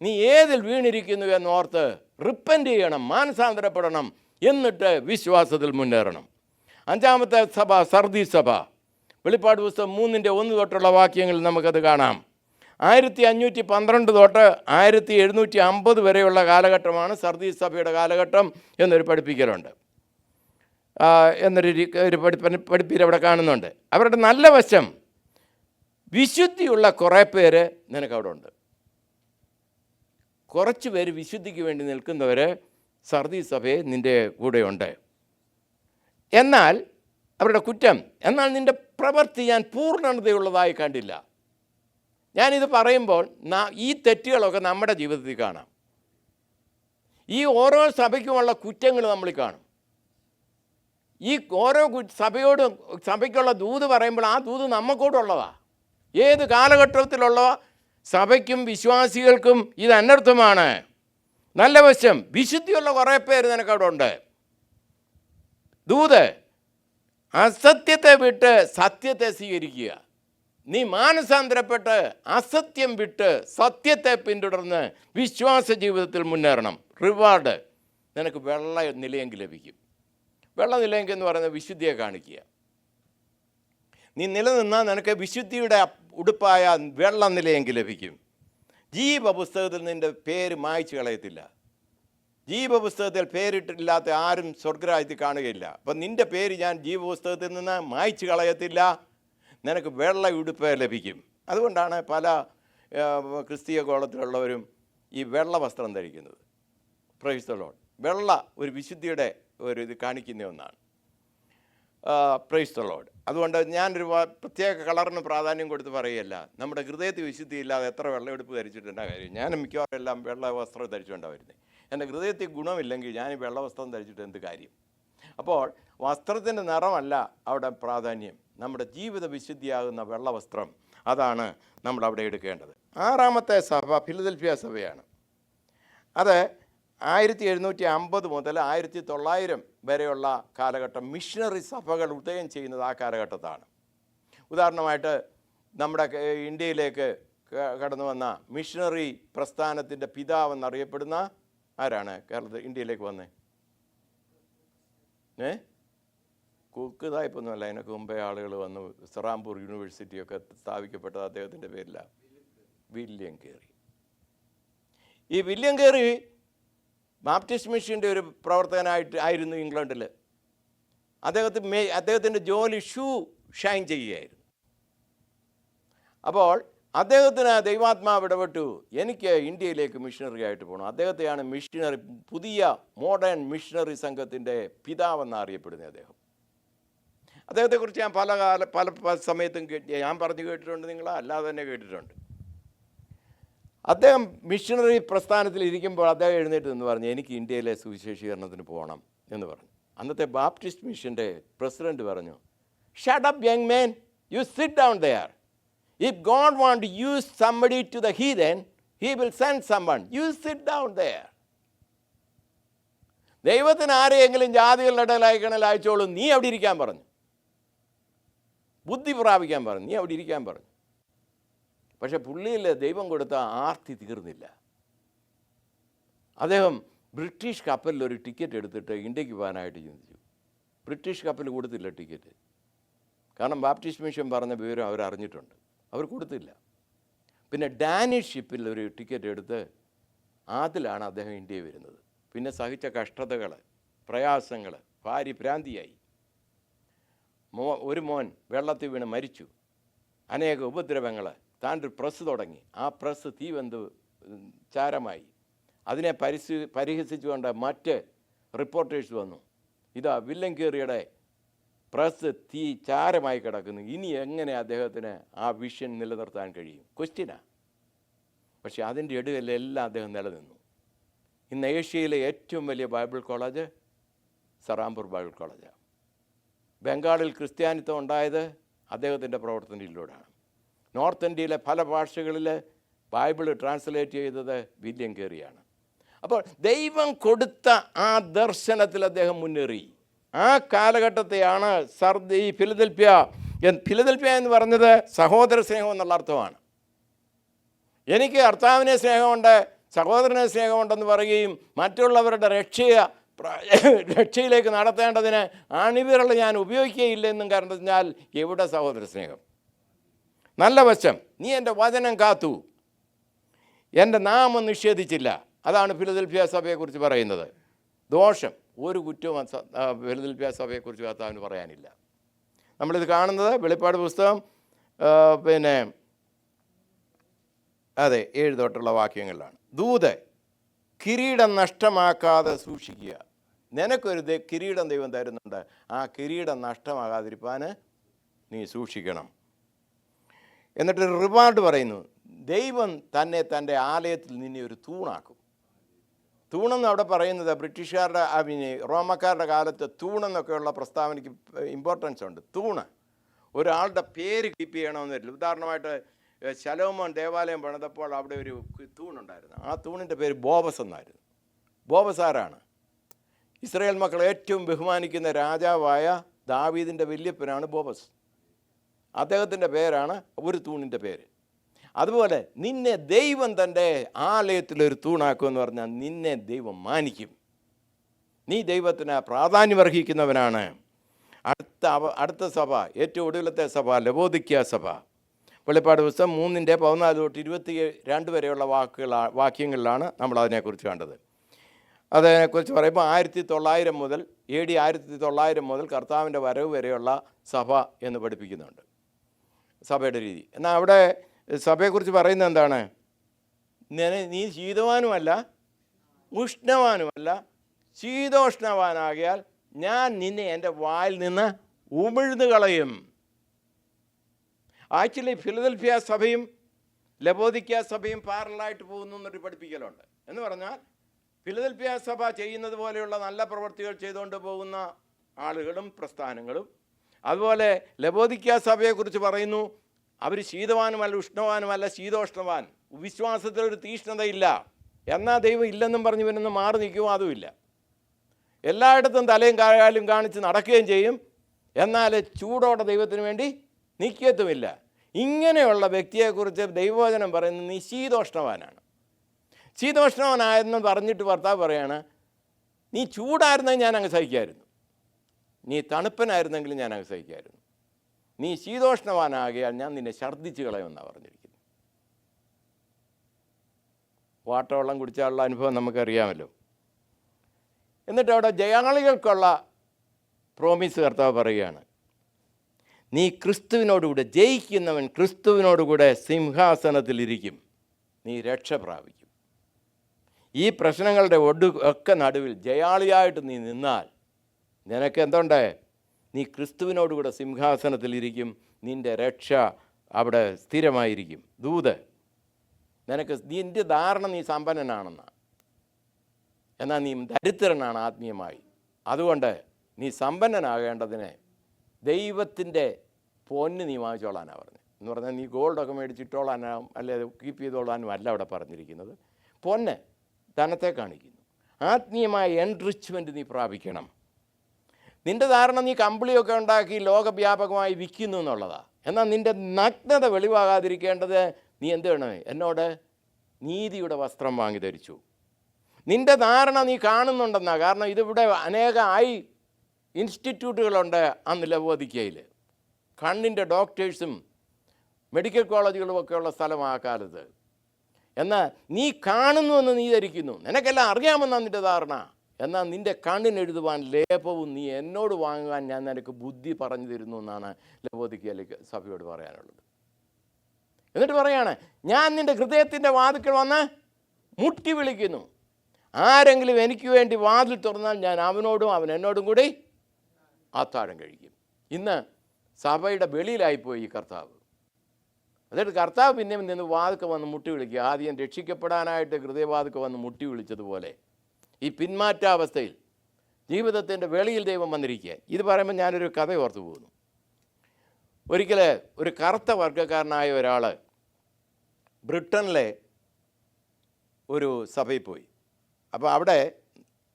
നീ ഏതിൽ വീണിരിക്കുന്നു എന്നോർത്ത് റിപ്പൻറ്റ് ചെയ്യണം, മാനസാന്തരപ്പെടണം, എന്നിട്ട് വിശ്വാസത്തിൽ മുന്നേറണം. 5ാമത്തെ സഭ സർദീസ് സഭ. വെളിപ്പാട് പുസ്തകം 3:1 തൊട്ടുള്ള വാക്യങ്ങളിൽ നമുക്കത് കാണാം. 1512 തൊട്ട് 1750 വരെയുള്ള കാലഘട്ടമാണ് സർദീസ് സഭയുടെ കാലഘട്ടം എന്നൊരു പഠിപ്പിക്കലുണ്ട്, എന്നൊരു പഠിപ്പീര് അവിടെ കാണുന്നുണ്ട്. അവരുടെ നല്ല വശം, വിശുദ്ധിയുള്ള കുറേ പേര് നിനക്കവിടെ ഉണ്ട്. കുറച്ച് പേര് വിശുദ്ധിക്ക് വേണ്ടി നിൽക്കുന്നവർ സർദീസ് സഭയെ നിൻ്റെ കൂടെയുണ്ട്. എന്നാൽ അവരുടെ കുറ്റം, എന്നാൽ നിൻ്റെ പ്രവൃത്തി ഞാൻ പൂർണ്ണതയുള്ളതായി കണ്ടില്ല. ഞാനിത് പറയുമ്പോൾ ഈ തെറ്റുകളൊക്കെ നമ്മുടെ ജീവിതത്തിൽ കാണാം. ഈ ഓരോ സഭയ്ക്കുമുള്ള കുറ്റങ്ങൾ നമ്മൾ കാണും. ഈ ഓരോ സഭയ്ക്കുള്ള ദൂത് പറയുമ്പോൾ ആ ദൂത് നമുക്കൂടുള്ളതാണ്. ഏത് കാലഘട്ടത്തിലുള്ളവ സഭയ്ക്കും വിശ്വാസികൾക്കും ഇത് അനർത്ഥമാണ്. നല്ല വശം, വിശുദ്ധിയുള്ള കുറേ പേര് നിനക്കവിടെ ഉണ്ട്. ദൂത്, അസത്യത്തെ വിട്ട് സത്യത്തെ സ്വീകരിക്കുക. നീ മാനസാന്തരപ്പെട്ട് അസത്യം വിട്ട് സത്യത്തെ പിന്തുടർന്ന് വിശ്വാസ ജീവിതത്തിൽ മുന്നേറണം. റിവാർഡ്, നിനക്ക് വെള്ള നിലയെങ്കിൽ ലഭിക്കും. വെള്ള നിലയെങ്കിൽ എന്ന് പറയുന്നത് വിശുദ്ധിയെ കാണിക്കുക. നീ നിലനിന്നാൽ നിനക്ക് വിശുദ്ധിയുടെ ഉടുപ്പായ വെള്ള നിലയെങ്കിൽ ലഭിക്കും. ജീവപുസ്തകത്തിൽ നിൻ്റെ പേര് മായ്ച്ചു കളയത്തില്ല. ജീവപുസ്തകത്തിൽ പേരിട്ടില്ലാത്ത ആരും സ്വർഗരാജ്യത്തിൽ കാണുകയില്ല. അപ്പം നിൻ്റെ പേര് ഞാൻ ജീവപുസ്തകത്തിൽ നിന്ന് മായ്ച്ചു കളയത്തില്ല, നിനക്ക് വെള്ള ഉടുപ്പ് ലഭിക്കും. അതുകൊണ്ടാണ് പല ക്രിസ്തീയ ഗോളത്തിലുള്ളവരും ഈ വെള്ള വസ്ത്രം ധരിക്കുന്നത്. Price the Lord. വെള്ള ഒരു വിശുദ്ധിയുടെ ഇത് കാണിക്കുന്ന ഒന്നാണ്. Price the Lord. അതുകൊണ്ട് ഞാനൊരു പ്രത്യേക കളറിന് പ്രാധാന്യം കൊടുത്ത് പറയുകയല്ല. നമ്മുടെ ഹൃദയത്തിൽ വിശുദ്ധി ഇല്ലാതെ എത്ര വെള്ളയെടുപ്പ് ധരിച്ചിട്ടുണ്ട കാര്യം. ഞാൻ മിക്കവാറും എല്ലാം വെള്ള വസ്ത്രം ധരിച്ചുകൊണ്ടാണ് വരുന്നത്. എൻ്റെ ഹൃദയത്തിൽ ഗുണമില്ലെങ്കിൽ ഞാൻ ഈ വെള്ള വസ്ത്രം ധരിച്ചിട്ട് എന്ത് കാര്യം? അപ്പോൾ വസ്ത്രത്തിൻ്റെ നിറമല്ല അവിടെ പ്രാധാന്യം, നമ്മുടെ ജീവിത വിശുദ്ധിയാകുന്ന വെള്ള വസ്ത്രം, അതാണ് നമ്മളവിടെ എടുക്കേണ്ടത്. 6ാമത്തെ സഭ ഫിലദൽഫിയ സഭയാണ്. അത് 1750 മുതൽ 1900 വരെയുള്ള കാലഘട്ടം. മിഷണറി സഭകൾ ഉദയം ചെയ്യുന്നത് ആ കാലഘട്ടത്താണ്. ഉദാഹരണമായിട്ട് നമ്മുടെ ഇന്ത്യയിലേക്ക് കടന്നു വന്ന മിഷണറി പ്രസ്ഥാനത്തിൻ്റെ പിതാവെന്നറിയപ്പെടുന്ന ആരാണ് ഇന്ത്യയിലേക്ക് വന്നേ? കുക്ക് സാഹിബൊന്നുമല്ല, അതിനൊക്കെ മുമ്പേ ആളുകൾ വന്നു. സറാംപൂർ യൂണിവേഴ്സിറ്റിയൊക്കെ സ്ഥാപിക്കപ്പെട്ടത് അദ്ദേഹത്തിൻ്റെ പേരിലാണ്, വില്യം കേറി. ഈ വില്യം കേറി ബാപ്റ്റിസ്റ്റ് മിഷൻ്റെ ഒരു പ്രവർത്തകനായിരുന്നു ഇംഗ്ലണ്ടിൽ. അദ്ദേഹത്തിൻ്റെ ജോലി ഷൂ ഷൈൻ ചെയ്യുകയായിരുന്നു. അപ്പോൾ അദ്ദേഹത്തിന് ദൈവാത്മാവ് ഇടപെട്ടു, എനിക്ക് ഇന്ത്യയിലേക്ക് മിഷണറി ആയിട്ട് പോകണം. അദ്ദേഹത്തെയാണ് പുതിയ മോഡേൺ മിഷണറി സംഘത്തിൻ്റെ പിതാവെന്ന് അറിയപ്പെടുന്നത് അദ്ദേഹത്തെക്കുറിച്ച് ഞാൻ പല സമയത്തും ഞാൻ പറഞ്ഞു കേട്ടിട്ടുണ്ട്, നിങ്ങൾ അല്ലാതെ തന്നെ കേട്ടിട്ടുണ്ട്. അദ്ദേഹം മിഷണറി പ്രസ്ഥാനത്തിൽ ഇരിക്കുമ്പോൾ അദ്ദേഹം എഴുന്നേറ്റ് എന്ന് പറഞ്ഞു, എനിക്ക് ഇന്ത്യയിലെ സുവിശേഷീകരണത്തിന് പോകണം എന്ന് പറഞ്ഞു. അന്നത്തെ ബാപ്റ്റിസ്റ്റ് മിഷൻ്റെ പ്രസിഡന്റ് പറഞ്ഞു, shut up young man, you sit down there. If God wants to use somebody to the heathen, he will send someone. You sit down there. ദൈവത്തിന് ആരെയെങ്കിലും ജാതികളുടെ ഇടയിലായിക്കണൽ അയച്ചോളും, നീ അവിടെ ഇരിക്കാൻ പറഞ്ഞു. ബുദ്ധി പ്രാപിക്കാൻ പറഞ്ഞു, നീ അവിടെ ഇരിക്കാൻ പറഞ്ഞു. പക്ഷെ പുള്ളിയിൽ ദൈവം കൊടുത്ത ആർത്തി തീർന്നില്ല. അദ്ദേഹം ബ്രിട്ടീഷ് കപ്പലിൽ ഒരു ടിക്കറ്റ് എടുത്തിട്ട് ഇന്ത്യക്ക് പോകാനായിട്ട് ചിന്തിച്ചു. ബ്രിട്ടീഷ് കപ്പൽ കൊടുത്തില്ല ടിക്കറ്റ്. കാരണം ബാപ്റ്റിസ്റ്റ് മിഷൻ പറഞ്ഞ വിവരം അവർ അറിഞ്ഞിട്ടുണ്ട്, അവർ കൊടുത്തില്ല. പിന്നെ ഡാനിഷ് ഷിപ്പിൽ ഒരു ടിക്കറ്റ് എടുത്ത് അതിലാണ് അദ്ദേഹം ഇന്ത്യയിൽ വരുന്നത്. പിന്നെ സഹിച്ച കഷ്ടതകൾ, പ്രയാസങ്ങൾ, ഭാര്യ ഭ്രാന്തിയായി, ഒരു മോൻ വെള്ളത്തിൽ വീണ് മരിച്ചു, അനേക ഉപദ്രവങ്ങൾ. താൻ ഒരു പ്രസ് തുടങ്ങി, ആ പ്രസ് തീ വെന്ത് ചാരമായി. അതിനെ പരിഹസിച്ചുകൊണ്ട് മറ്റ് റിപ്പോർട്ടേഴ്സ് വന്നു, ഇതാ വില്യം കേറിയുടെ പ്രസ് തീ ചാരമായി കിടക്കുന്നു, ഇനി എങ്ങനെ അദ്ദേഹത്തിന് ആ വിഷൻ നിലനിർത്താൻ കഴിയും? ക്വസ്റ്റ്യനാണ്. പക്ഷേ അതിൻ്റെ ഇടയിലെല്ലാം അദ്ദേഹം നിലനിന്നു. ഇന്ന് ഏഷ്യയിലെ ഏറ്റവും വലിയ ബൈബിൾ കോളേജ് സറാംപൂർ ബൈബിൾ കോളേജാണ്. ബംഗാളിൽ ക്രിസ്ത്യാനിത്വം ഉണ്ടായത് അദ്ദേഹത്തിൻ്റെ പ്രവർത്തനത്തിലൂടെയാണ്. നോർത്ത് ഇന്ത്യയിലെ പല ഭാഷകളിൽ ബൈബിൾ ട്രാൻസ്ലേറ്റ് ചെയ്തത് വില്യം കേറിയാണ്. അപ്പോൾ ദൈവം കൊടുത്ത ആ ദർശനത്തിൽ അദ്ദേഹം മുന്നേറി. ആ കാലഘട്ടത്തെയാണ് ഈ ഫിലദൽഫ്യ എന്ന് പറഞ്ഞത് സഹോദര സ്നേഹം എന്നുള്ള അർത്ഥമാണ്. എനിക്ക് കർത്താവിനെ സ്നേഹമുണ്ട്, സഹോദരനെ സ്നേഹമുണ്ടെന്ന് പറയുകയും മറ്റുള്ളവരുടെ രക്ഷയിലേക്ക് നടത്തേണ്ടതിന് അണിവിരൽ ഞാൻ ഉപയോഗിക്കുകയില്ലെന്നും പറഞ്ഞാൽ എവിടെ സഹോദര സ്നേഹം? നല്ല വശം, നീ എൻ്റെ വചനം കാത്തു, എൻ്റെ നാമം നിഷേധിച്ചില്ല. അതാണ് ഫിലദൽഫ്യ സഭയെക്കുറിച്ച് പറയുന്നത്. ദോഷം ഒരു കുറ്റവും ഫിലദൽഫ്യ സഭയെക്കുറിച്ച് കർത്താവിന് പറയാനില്ല. നമ്മളിത് കാണുന്നത് വെളിപ്പാട് പുസ്തകം 7 തൊട്ടുള്ള വാക്യങ്ങളിലാണ്. ദൂത് കിരീടം നഷ്ടമാക്കാതെ സൂക്ഷിക്കുക. നിനക്കൊരു കിരീടം ദൈവം തരുന്നുണ്ട്, ആ കിരീടം നഷ്ടമാകാതിരിക്കാൻ നീ സൂക്ഷിക്കണം. എന്നിട്ട് റിവാർഡ് പറയുന്നു, ദൈവം തന്നെ തൻ്റെ ആലയത്തിൽ നിന്നെ ഒരു തൂണാക്കും. തൂണെന്ന് അവിടെ പറയുന്നത് ബ്രിട്ടീഷുകാരുടെ റോമക്കാരുടെ കാലത്ത് തൂണെന്നൊക്കെയുള്ള പ്രസ്താവനയ്ക്ക് ഇമ്പോർട്ടൻസ് ഉണ്ട്. തൂണ് ഒരാളുടെ പേര് കീപ്പ് ചെയ്യണമെന്ന് വരില്ല. ഉദാഹരണമായിട്ട് ശലോമോൻ ദേവാലയം പണിതപ്പോൾ അവിടെ ഒരു തൂണുണ്ടായിരുന്നു. ആ തൂണിൻ്റെ പേര് ബോബസ് എന്നായിരുന്നു. ബോബസ് ആരാണ്? ഇസ്രായേൽ മക്കൾ ഏറ്റവും ബഹുമാനിക്കുന്ന രാജാവായ ദാവീദിൻ്റെ വല്യപ്പനാണ് ബോബസ്. അദ്ദേഹത്തിൻ്റെ പേരാണ് ഒരു തൂണിൻ്റെ പേര്. അതുപോലെ നിന്നെ ദൈവം തൻ്റെ ആലയത്തിലൊരു തൂണാക്കുമെന്ന് പറഞ്ഞാൽ നിന്നെ ദൈവം മാനിക്കും. നീ ദൈവത്തിന് പ്രാധാന്യമർഹിക്കുന്നവനാണ്. അടുത്ത സഭ, ഏറ്റവും ഒടുവിലത്തെ സഭ ലവോദിക്യ സഭ. വെളിപ്പാട് പുസ്തകം 3:14 തൊട്ട് 22 വരെയുള്ള വാക്യങ്ങളിലാണ് നമ്മൾ അതിനെക്കുറിച്ച് കണ്ടത്. അതിനെക്കുറിച്ച് പറയുമ്പോൾ 1900 മുതൽ AD 1900 മുതൽ കർത്താവിൻ്റെ വരവ് വരെയുള്ള സഭ എന്ന് പഠിപ്പിക്കുന്നുണ്ട്, സഭയുടെ രീതി. എന്നാൽ അവിടെ സഭയെക്കുറിച്ച് പറയുന്നത് എന്താണ്? നീ ശീതവാനുമല്ല ഉഷ്ണവാനുമല്ല, ശീതോഷ്ണവാനാകിയാൽ ഞാൻ നിന്നെ എൻ്റെ വായിൽ നിന്ന് ഉമിഴ്ന്നു കളയും. ആക്ച്വലി ഫിലദൽഫിയ സഭയും ലവോദിക്യ സഭയും പാരലായിട്ട് പോകുന്നു എന്നൊരു പഠിപ്പിക്കലുണ്ട്. എന്ന് പറഞ്ഞാൽ ഫിലദൽഫിയ സഭ ചെയ്യുന്നത് പോലെയുള്ള നല്ല പ്രവൃത്തികൾ ചെയ്തുകൊണ്ട് പോകുന്ന ആളുകളും പ്രസ്ഥാനങ്ങളും, അതുപോലെ ലവോദിക്യ സഭയെക്കുറിച്ച് പറയുന്നു, അവർ ശീതവാനുമല്ല ഉഷ്ണവാനുമല്ല, ശീതോഷ്ണവാൻ, വിശ്വാസത്തിലൊരു തീഷ്ണതയില്ല. എന്നാൽ ദൈവം ഇല്ലെന്നും പറഞ്ഞ് ഇവനൊന്നും മാറി നിൽക്കുമോ? അതുമില്ല. എല്ലായിടത്തും തലയും കാലും കാണിച്ച് നടക്കുകയും ചെയ്യും, എന്നാൽ ചൂടോടെ ദൈവത്തിന് വേണ്ടി നിൽക്കത്തുമില്ല. ഇങ്ങനെയുള്ള വ്യക്തിയെക്കുറിച്ച് ദൈവവചനം പറയുന്നത് നീ ശീതോഷ്ണവാനാണ്. ശീതോഷ്ണവനായെന്ന് പറഞ്ഞിട്ട് ഭർത്താവ് പറയാണ്, നീ ചൂടായിരുന്നെങ്കിൽ ഞാൻ അങ്ങ് സഹിക്കായിരുന്നു, നീ തണുപ്പനായിരുന്നെങ്കിലും ഞാൻ അങ്ങ് സഹിക്കായിരുന്നു, നീ ശീതോഷ്ണവാനാകിയാൽ ഞാൻ നിന്നെ ഛർദ്ദിച്ച് കളയുമെന്നാണ് പറഞ്ഞിരിക്കുന്നത്. വാട്ടവെള്ളം കുടിച്ചാലുള്ള അനുഭവം നമുക്കറിയാമല്ലോ. എന്നിട്ട് അവിടെ ജയാളികൾക്കുള്ള പ്രോമിസ് കർത്താവ് പറയുകയാണ്, നീ ക്രിസ്തുവിനോടുകൂടെ ജയിക്കുന്നവൻ ക്രിസ്തുവിനോടുകൂടെ സിംഹാസനത്തിലിരിക്കും, നീ രക്ഷ പ്രാപിക്കും. ഈ പ്രശ്നങ്ങളുടെ ഒക്കെ നടുവിൽ ജയാളിയായിട്ട് നീ നിന്നാൽ നിനക്ക് എന്തുണ്ട്? നീ ക്രിസ്തുവിനോടുകൂടെ സിംഹാസനത്തിലിരിക്കും, നിൻ്റെ രക്ഷ അവിടെ സ്ഥിരമായിരിക്കും. ദൂത് നിനക്ക് നിൻ്റെ ധാരണ നീ സമ്പന്നനാണെന്നാണ്, എന്നാൽ നീ ദരിദ്രനാണ് ആത്മീയമായി. അതുകൊണ്ട് നീ സമ്പന്നനാകേണ്ടതിന് ദൈവത്തിൻ്റെ പൊന്ന് നീ വാങ്ങിച്ചോളാനാണ് പറഞ്ഞത്. എന്ന് പറഞ്ഞാൽ നീ ഗോൾഡൊക്കെ മേടിച്ചിട്ടോളാനും അല്ലെ കീപ്പ് ചെയ്തോളാനും അല്ല അവിടെ പറഞ്ഞിരിക്കുന്നത്. പൊന്ന് ധനത്തെ കാണിക്കുന്നു. ആത്മീയമായ എൻറിച്ച്മെൻറ്റ് നീ പ്രാപിക്കണം. നിൻ്റെ ധാരണ നീ കമ്പിളിയൊക്കെ ഉണ്ടാക്കി ലോകവ്യാപകമായി വിൽക്കുന്നു എന്നുള്ളതാണ്. എന്നാൽ നിൻ്റെ നഗ്നത വെളിവാകാതിരിക്കേണ്ടത് നീ എന്ത് വേണം? എന്നോട് നീതിയുടെ വസ്ത്രം വാങ്ങി ധരിച്ചു. നിൻ്റെ ധാരണ നീ കാണുന്നുണ്ടെന്നാണ്. കാരണം ഇതിവിടെ അനേക ഇൻസ്റ്റിറ്റ്യൂട്ടുകളുണ്ട് അന്ന് ലവോദിക്കയിൽ. കണ്ണിൻ്റെ ഡോക്ടേഴ്സും മെഡിക്കൽ കോളേജുകളും ഒക്കെയുള്ള സ്ഥലമാണ് ആ കാലത്ത്. എന്നാൽ നീ കാണുന്നുവെന്ന് നീ ധരിക്കുന്നു, നിനക്കെല്ലാം അറിയാമെന്നാണ് നിൻ്റെ ധാരണ. എന്നാൽ നിൻ്റെ കണ്ണിനെഴുതുവാൻ ലേപവും നീ എന്നോട് വാങ്ങുവാൻ ഞാൻ നിനക്ക് ബുദ്ധി പറഞ്ഞു തരുന്നു എന്നാണ് ലവോദിക്കയിലേക്ക് സഭയോട് പറയാനുള്ളത്. എന്നിട്ട് പറയാണ്, ഞാൻ നിൻ്റെ ഹൃദയത്തിൻ്റെ വാതിൽക്കൽ വന്ന് മുട്ടി വിളിക്കുന്നു, ആരെങ്കിലും എനിക്ക് വേണ്ടി വാതിൽ തുറന്നാൽ ഞാൻ അവനോടും അവൻ എന്നോടും കൂടി അത്താഴം കഴിക്കും. ഇന്ന് സഭയുടെ വെളിയിലായിപ്പോയി ഈ കർത്താവ്. എന്നിട്ട് കർത്താവ് പിന്നെയും നിന്ന് വാതിൽക്ക് വന്ന് മുട്ടി വിളിക്കുക. ആദ്യം രക്ഷിക്കപ്പെടാനായിട്ട് ഹൃദയവാതിൽക്ക് വന്ന് മുട്ടി വിളിച്ചതുപോലെ ഈ പിന്മാറ്റാവസ്ഥയിൽ ജീവിതത്തിൻ്റെ വെളിയിൽ ദൈവം വന്നിരിക്കുക. ഇത് പറയുമ്പോൾ ഞാനൊരു കഥ ഓർത്തു പോകുന്നു. ഒരിക്കൽ ഒരു കറുത്ത വർഗ്ഗക്കാരനായ ഒരാൾ ബ്രിട്ടനിലെ ഒരു സഭയിൽ പോയി. അപ്പോൾ അവിടെ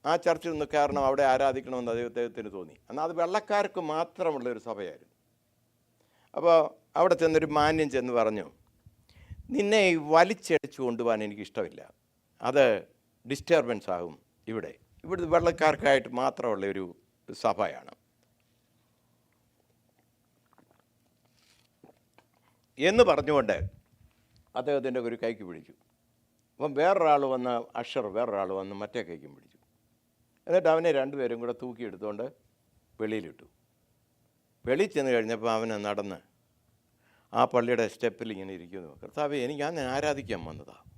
ആ ചർച്ചിൽ നിന്ന് കാരണം അവിടെ ആരാധിക്കണമെന്ന് അദ്ദേഹത്തിന് തോന്നി. എന്നാൽ അത് വെള്ളക്കാർക്ക് മാത്രമുള്ളൊരു സഭയായിരുന്നു. അപ്പോൾ അവിടെ ചെന്നൊരു മാന്യം ചെന്ന് പറഞ്ഞു, നിന്നെ വലിച്ചടിച്ചു കൊണ്ടുപോകാൻ എനിക്കിഷ്ടമില്ല, അത് ഡിസ്റ്റർബൻസ് ആകും, ഇവിടെ വെള്ളക്കാർക്കായിട്ട് മാത്രമുള്ള ഒരു സഭയാണ് എന്ന് പറഞ്ഞുകൊണ്ട് അദ്ദേഹത്തിൻ്റെ ഒരു കൈക്ക് പിടിച്ചു. അപ്പം വേറൊരാൾ വന്ന് വേറൊരാൾ വന്ന് മറ്റേ കൈക്കും പിടിച്ചു. എന്നിട്ട് അവനെ രണ്ടുപേരും കൂടെ തൂക്കിയെടുത്തുകൊണ്ട് വെളിയിലിട്ടു. വെളിയിൽ ചെന്ന് കഴിഞ്ഞപ്പോൾ അവന് നടന്ന് ആ പള്ളിയുടെ സ്റ്റെപ്പിൽ ഇങ്ങനെ ഇരിക്കുന്നു. കർത്താവേ, ഞാൻ ആരാധിക്കാൻ വന്നതാണ്,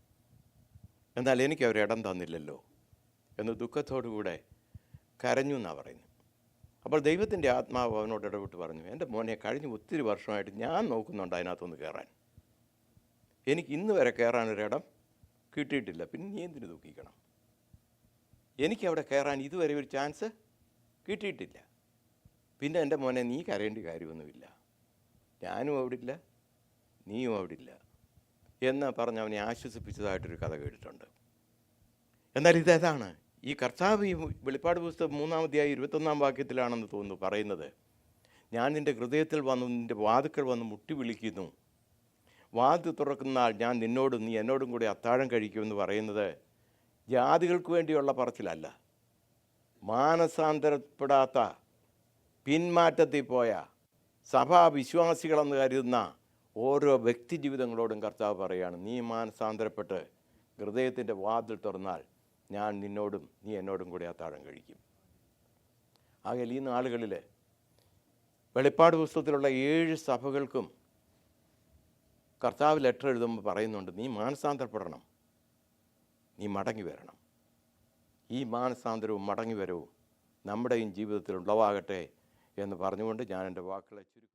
എന്നാൽ എനിക്ക് അവർ ഇടം തന്നില്ലല്ലോ എന്ന് ദുഃഖത്തോടുകൂടെ കരഞ്ഞു എന്നാണ് പറയുന്നത്. അപ്പോൾ ദൈവത്തിൻ്റെ ആത്മാവ് അവനോട് ഇടപെട്ട് പറഞ്ഞു, എൻ്റെ മോനെ, കഴിഞ്ഞ ഒത്തിരി വർഷമായിട്ട് ഞാൻ നോക്കുന്നുണ്ട് അതിനകത്തൊന്ന് കയറാൻ, എനിക്ക് ഇന്ന് വരെ കയറാനൊരിടം കിട്ടിയിട്ടില്ല, പിന്നെ നീ എന്തിനു ദുഃഖിക്കണം? എനിക്കവിടെ കയറാൻ ഇതുവരെ ഒരു ചാൻസ് കിട്ടിയിട്ടില്ല, പിന്നെ എൻ്റെ മോനെ നീ കരയേണ്ട കാര്യമൊന്നുമില്ല, ഞാനും അവിടെ ഇല്ല, നീയും അവിടെ ഇല്ല എന്ന് പറഞ്ഞ് അവനെ ആശ്വസിപ്പിച്ചതായിട്ടൊരു കഥ കേട്ടിട്ടുണ്ട്. എന്നാൽ ഇതേതാണ് ഈ കർത്താവ് ഈ വെളിപ്പാട് പുസ്തകം 3-ാം അധ്യായം 21-ാം വാക്യത്തിലാണെന്ന് തോന്നുന്നു പറയുന്നത്, ഞാൻ നിൻ്റെ ഹൃദയത്തിൽ വന്ന് നിൻ്റെ വാതിൽക്കൽ വന്ന് മുട്ടി വിളിക്കുന്നു, വാതിൽ തുറക്കുന്നാൽ ഞാൻ നിന്നോടും നീ എന്നോടും കൂടി അത്താഴം കഴിക്കുമെന്ന് പറയുന്നത് ജാതികൾക്ക് വേണ്ടിയുള്ള പറച്ചിലല്ല. മാനസാന്തരപ്പെടാത്ത പിന്മാറ്റത്തിൽ പോയ സഭാവിശ്വാസികളെന്ന് കരുതുന്ന ഓരോ വ്യക്തി ജീവിതങ്ങളോടും കർത്താവ് പറയുകയാണ്, നീ മാനസാന്തരപ്പെട്ട് ഹൃദയത്തിൻ്റെ വാതിൽ തുറന്നാൽ ഞാൻ നിന്നോടും നീ എന്നോടും കൂടി അത്താഴം കഴിക്കും. ആകയാൽ ഈ നാളുകളിൽ വെളിപ്പാട് പുസ്തകത്തിലുള്ള 7 സഭകൾക്കും കർത്താവ് ലെറ്റർ എഴുതുമ്പോൾ പറയുന്നുണ്ട്, നീ മാനസാന്തരപ്പെടണം, നീ മടങ്ങി വരണം. ഈ മാനസാന്തരവും മടങ്ങി വരവും നമ്മുടെയും ജീവിതത്തിൽ ഉളവാകട്ടെ എന്ന് പറഞ്ഞുകൊണ്ട് ഞാൻ എൻ്റെ വാക്കുകളെ ചുരുക്കും.